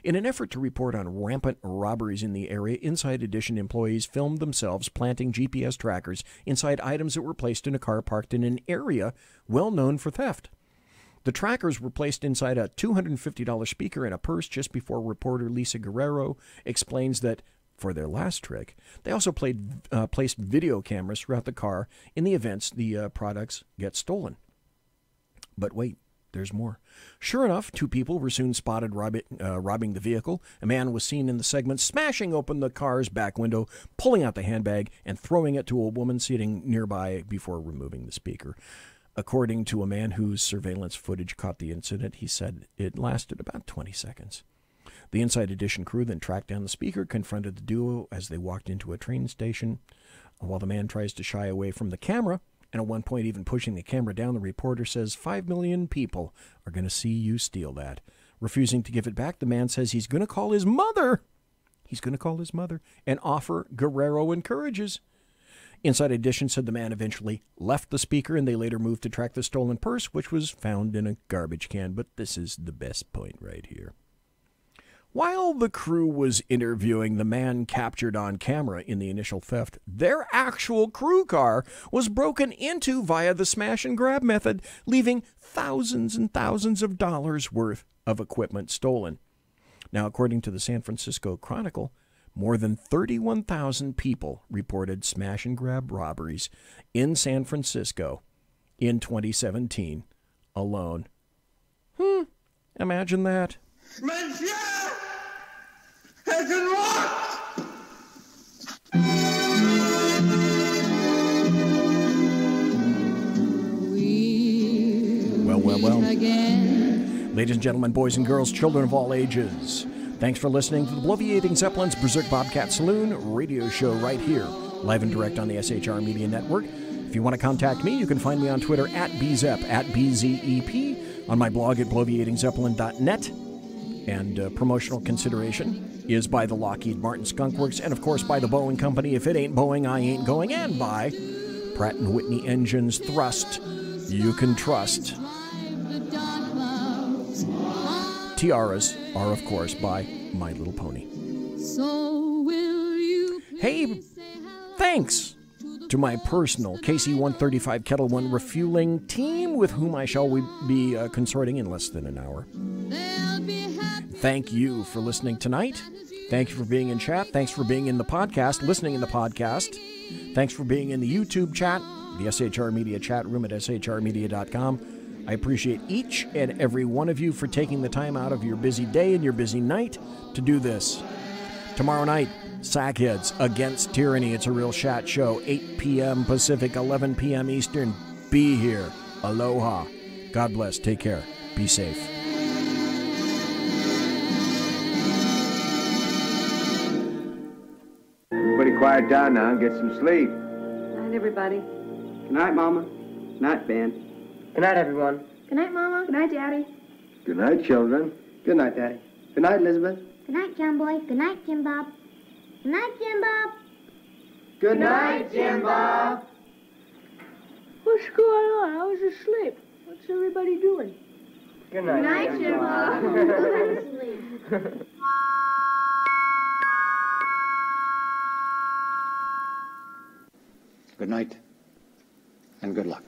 In an effort to report on rampant robberies in the area, Inside Edition employees filmed themselves planting GPS trackers inside items that were placed in a car parked in an area well known for theft. The trackers were placed inside a $250 speaker and a purse just before reporter Lisa Guerrero explains that for their last trick, they also placed video cameras throughout the car in the events the products get stolen. But wait, there's more. Sure enough, two people were soon spotted robbing the vehicle. A man was seen in the segment smashing open the car's back window, pulling out the handbag, and throwing it to a woman sitting nearby before removing the speaker. According to a man whose surveillance footage caught the incident, he said it lasted about 20 seconds. The Inside Edition crew then tracked down the speaker, confronted the duo as they walked into a train station. While the man tries to shy away from the camera, and at one point even pushing the camera down, the reporter says 5 million people are going to see you steal that. Refusing to give it back, the man says he's going to call his mother. He's going to call his mother and offer Guerrero encourages. Inside Edition said the man eventually left the speaker, and they later moved to track the stolen purse, which was found in a garbage can. But this is the best point right here. While the crew was interviewing the man captured on camera in the initial theft, their actual crew car was broken into via the smash and grab method, leaving thousands and thousands of dollars worth of equipment stolen. Now, according to the San Francisco Chronicle, more than 31,000 people reported smash and grab robberies in San Francisco in 2017 alone. Imagine that. Monsieur has been locked! Well. Ladies and gentlemen, boys and girls, children of all ages, thanks for listening to the Bloviating Zeppelin's Berserk Bobcat Saloon radio show right here, live and direct on the SHR Media Network. If you want to contact me, you can find me on Twitter at BZEP, at BZEP, on my blog at bloviatingzeppelin.net. And promotional consideration is by the Lockheed Martin Skunk Works, and of course by the Boeing Company. If it ain't Boeing, I ain't going, and by Pratt & Whitney Engines Thrust. You can trust. Tiaras are, of course, by My Little Pony. Hey, thanks to my personal KC-135 Kettle One refueling team with whom I shall be consorting in less than an hour. Thank you for listening tonight. Thank you for being in chat. Thanks for being in the podcast, listening in the podcast. Thanks for being in the YouTube chat, the SHR Media chat room at shrmedia.com. I appreciate each and every one of you for taking the time out of your busy day and your busy night to do this. Tomorrow night, Sackheads Against Tyranny. It's a real chat show, 8 p.m. Pacific, 11 p.m. Eastern. Be here. Aloha. God bless. Take care. Be safe. Everybody quiet down now and get some sleep. Good night, everybody. Good night, Mama. Good night, Ben. Good night, everyone. Good night, Mama. Good night, Daddy. Good night, children. Good night, Daddy. Good night, Elizabeth. Good night, John Boy. Good night, Jim Bob. Good night, Jim Bob. Good night, Jim Bob. What's going on? I was asleep. What's everybody doing? Good night, Good night, Jim Bob. Go to sleep. Good night, and good luck.